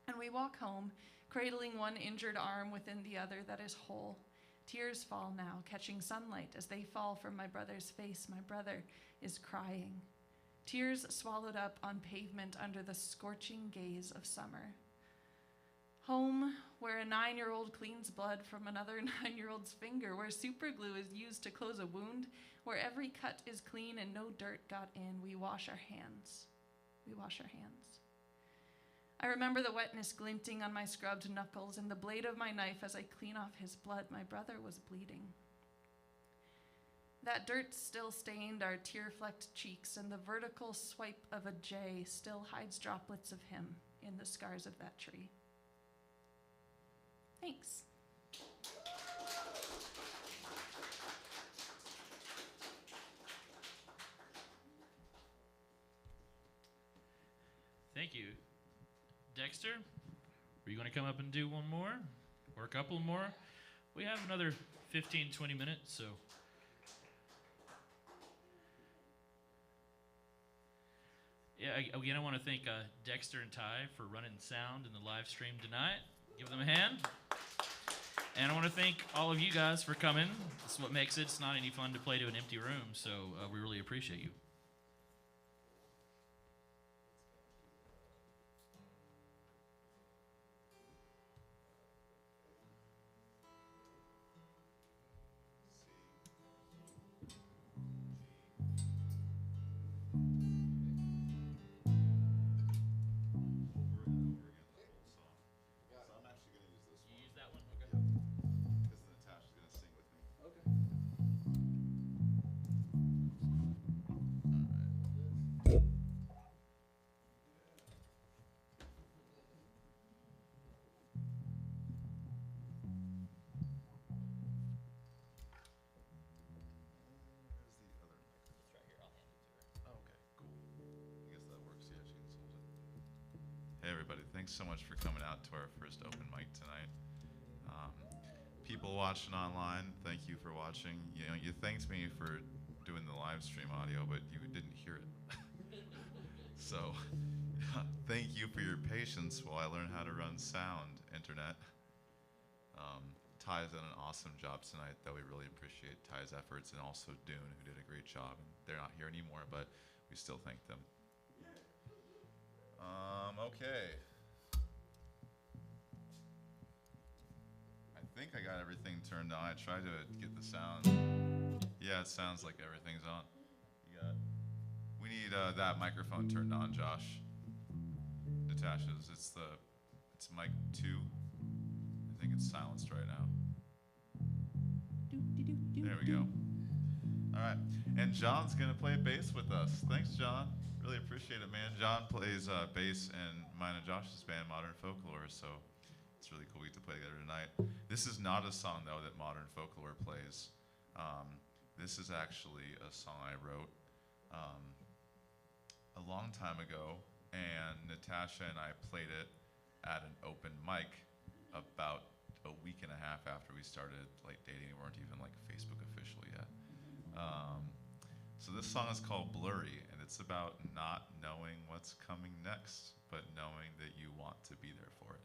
And we walk home, cradling one injured arm within the other that is whole. Tears fall now, catching sunlight as they fall from my brother's face. My brother is crying. Tears swallowed up on pavement under the scorching gaze of summer. Home, where a 9-year-old cleans blood from another 9-year-old's finger, where super glue is used to close a wound, where every cut is clean and no dirt got in. We wash our hands. We wash our hands. I remember the wetness glinting on my scrubbed knuckles and the blade of my knife as I clean off his blood. My brother was bleeding. That dirt still stained our tear-flecked cheeks, and the vertical swipe of a J still hides droplets of him in the scars of that tree. Thanks. Thank you. Dexter, are you going to come up and do one more? Or a couple more? We have another 15, 20 minutes, so. Yeah, again, I want to thank Dexter and Ty for running sound in the live stream tonight. Give them a hand. And I want to thank all of you guys for coming. This is what makes it. It's not any fun to play to an empty room, so we really appreciate you. Hey everybody, thanks so much for coming out to our first open mic tonight. People watching online, thank you for watching. You know, you thanked me for doing the live stream audio, but you didn't hear it. So, thank you for your patience while I learn how to run sound, internet. Ty's done an awesome job tonight that we really appreciate Ty's efforts, and also Dune, who did a great job. And they're not here anymore, but we still thank them. Okay. I think I got everything turned on. I tried to get the sound. Yeah, it sounds like everything's on. We need that microphone turned on, Josh. Natasha's. It's mic 2. I think it's silenced right now. There we go. All right, and John's gonna play bass with us. Thanks, John. Really appreciate it, man. John plays bass in mine and Josh's band, Modern Folklore, so it's really cool we get to play together tonight. This is not a song, though, that Modern Folklore plays. This is actually a song I wrote a long time ago, and Natasha and I played it at an open mic about a week and a half after we started dating. We weren't even Facebook official yet. So this song is called Blurry, and it's about not knowing what's coming next, but knowing that you want to be there for it.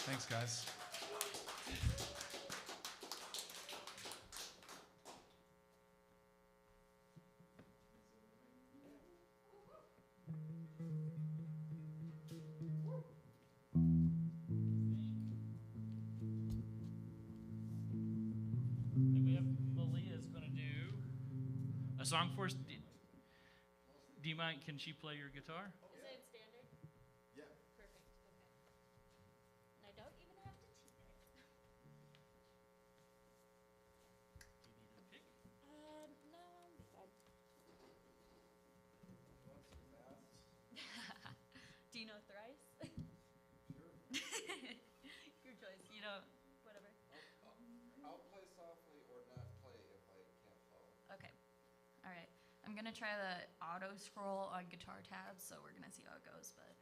Thanks, guys. song for us? D-Mike, can she play your guitar? Is it standard? Yeah. Perfect. Okay. And I don't even have to tune it. Do you need a pick? No, I'm good. Do you know thrice? Sure. Your choice. You know, whatever. I'll play softly or not play if I can't follow. Okay. All right. I'm gonna try the auto scroll on guitar tabs, so we're gonna see how it goes. But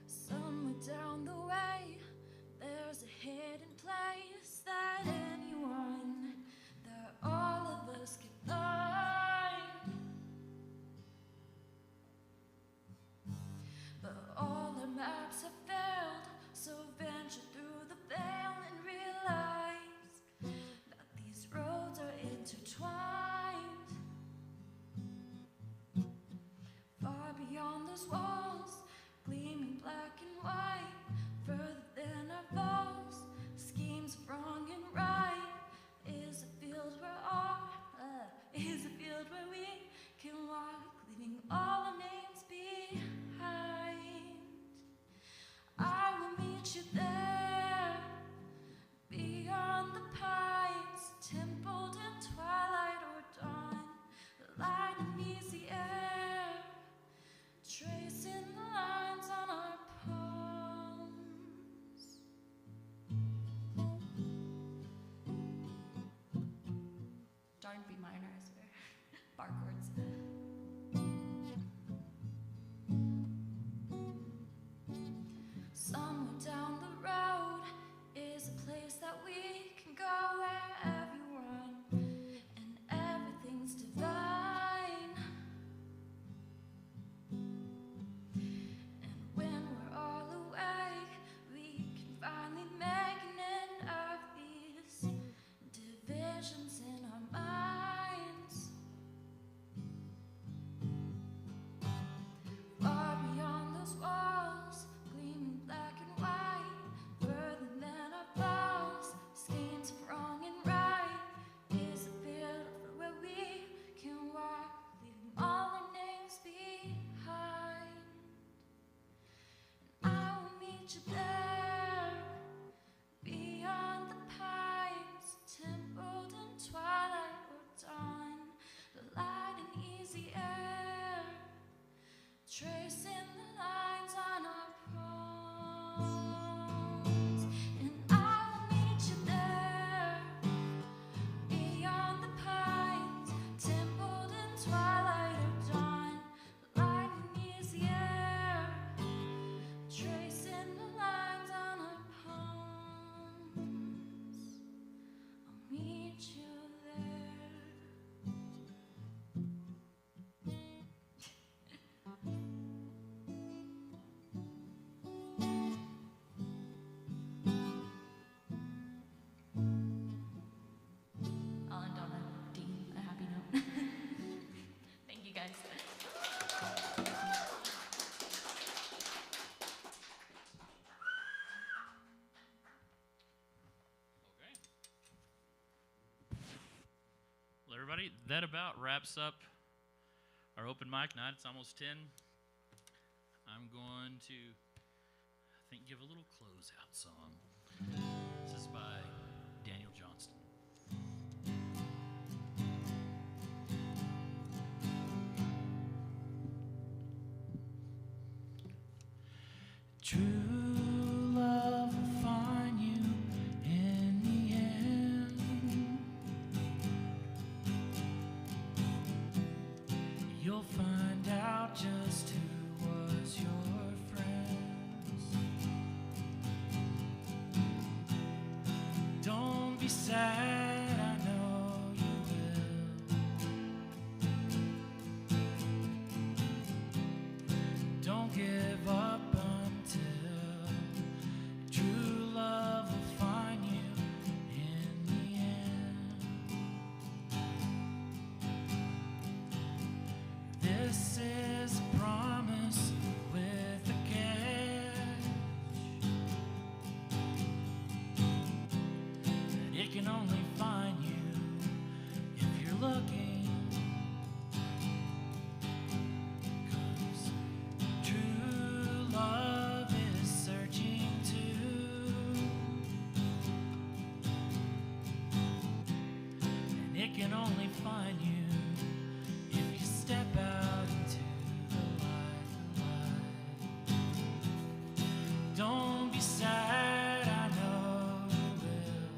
somewhere down the way, there's a hidden place that anyone, that all of us can find. But all our maps have failed, so venture through the veil and realize that these roads are intertwined. Far beyond those walls, gleaming black and white, further than our falls, schemes of wrong and right, is a field where we can walk, leaving all our names behind. I will meet you there, beyond the pines, templed in twilight or dawn, the light and easy air, tracing the lines on our palms. Darn B minor, I swear. Bar chords. Somewhere down the road is a place that we can go where everyone and everything's divine. And when we're all awake, we can finally make an end of these divisions in our minds. Far beyond those walls, gleaming black and white, further than our falls, schemes of wrong and right, is a field where we can walk, leaving all our names behind. And I will meet you there, beyond the pines, templed in twilight or dawn, the light and easy air, tracing the lines on our palms. And I will meet you there, beyond the pines, templed in twilight or dawn, the light and easy air, tracing the lines on our palms. I'll meet you there. I'll end on a D, a happy note. Thank you guys. Okay. Well, everybody, that about wraps up our open mic night. It's almost 10. I'm going to, I think, give a little closeout song. This is by Daniel Johnston. True love will find you in the end. You'll find out just who was your friends. Don't be sad, I know you will. Don't give up until true love will find you in the end. This is a promise with a catch. can only find you if you're looking. 'Cause true love is searching too. And it can only find you if you step out into the light. Don't be sad, I know you will.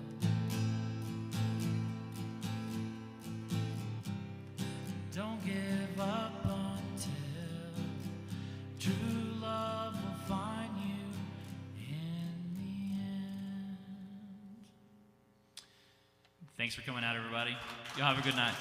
Don't give up until true love will find you in the end. Thanks for coming out, everybody. Y'all have a good night.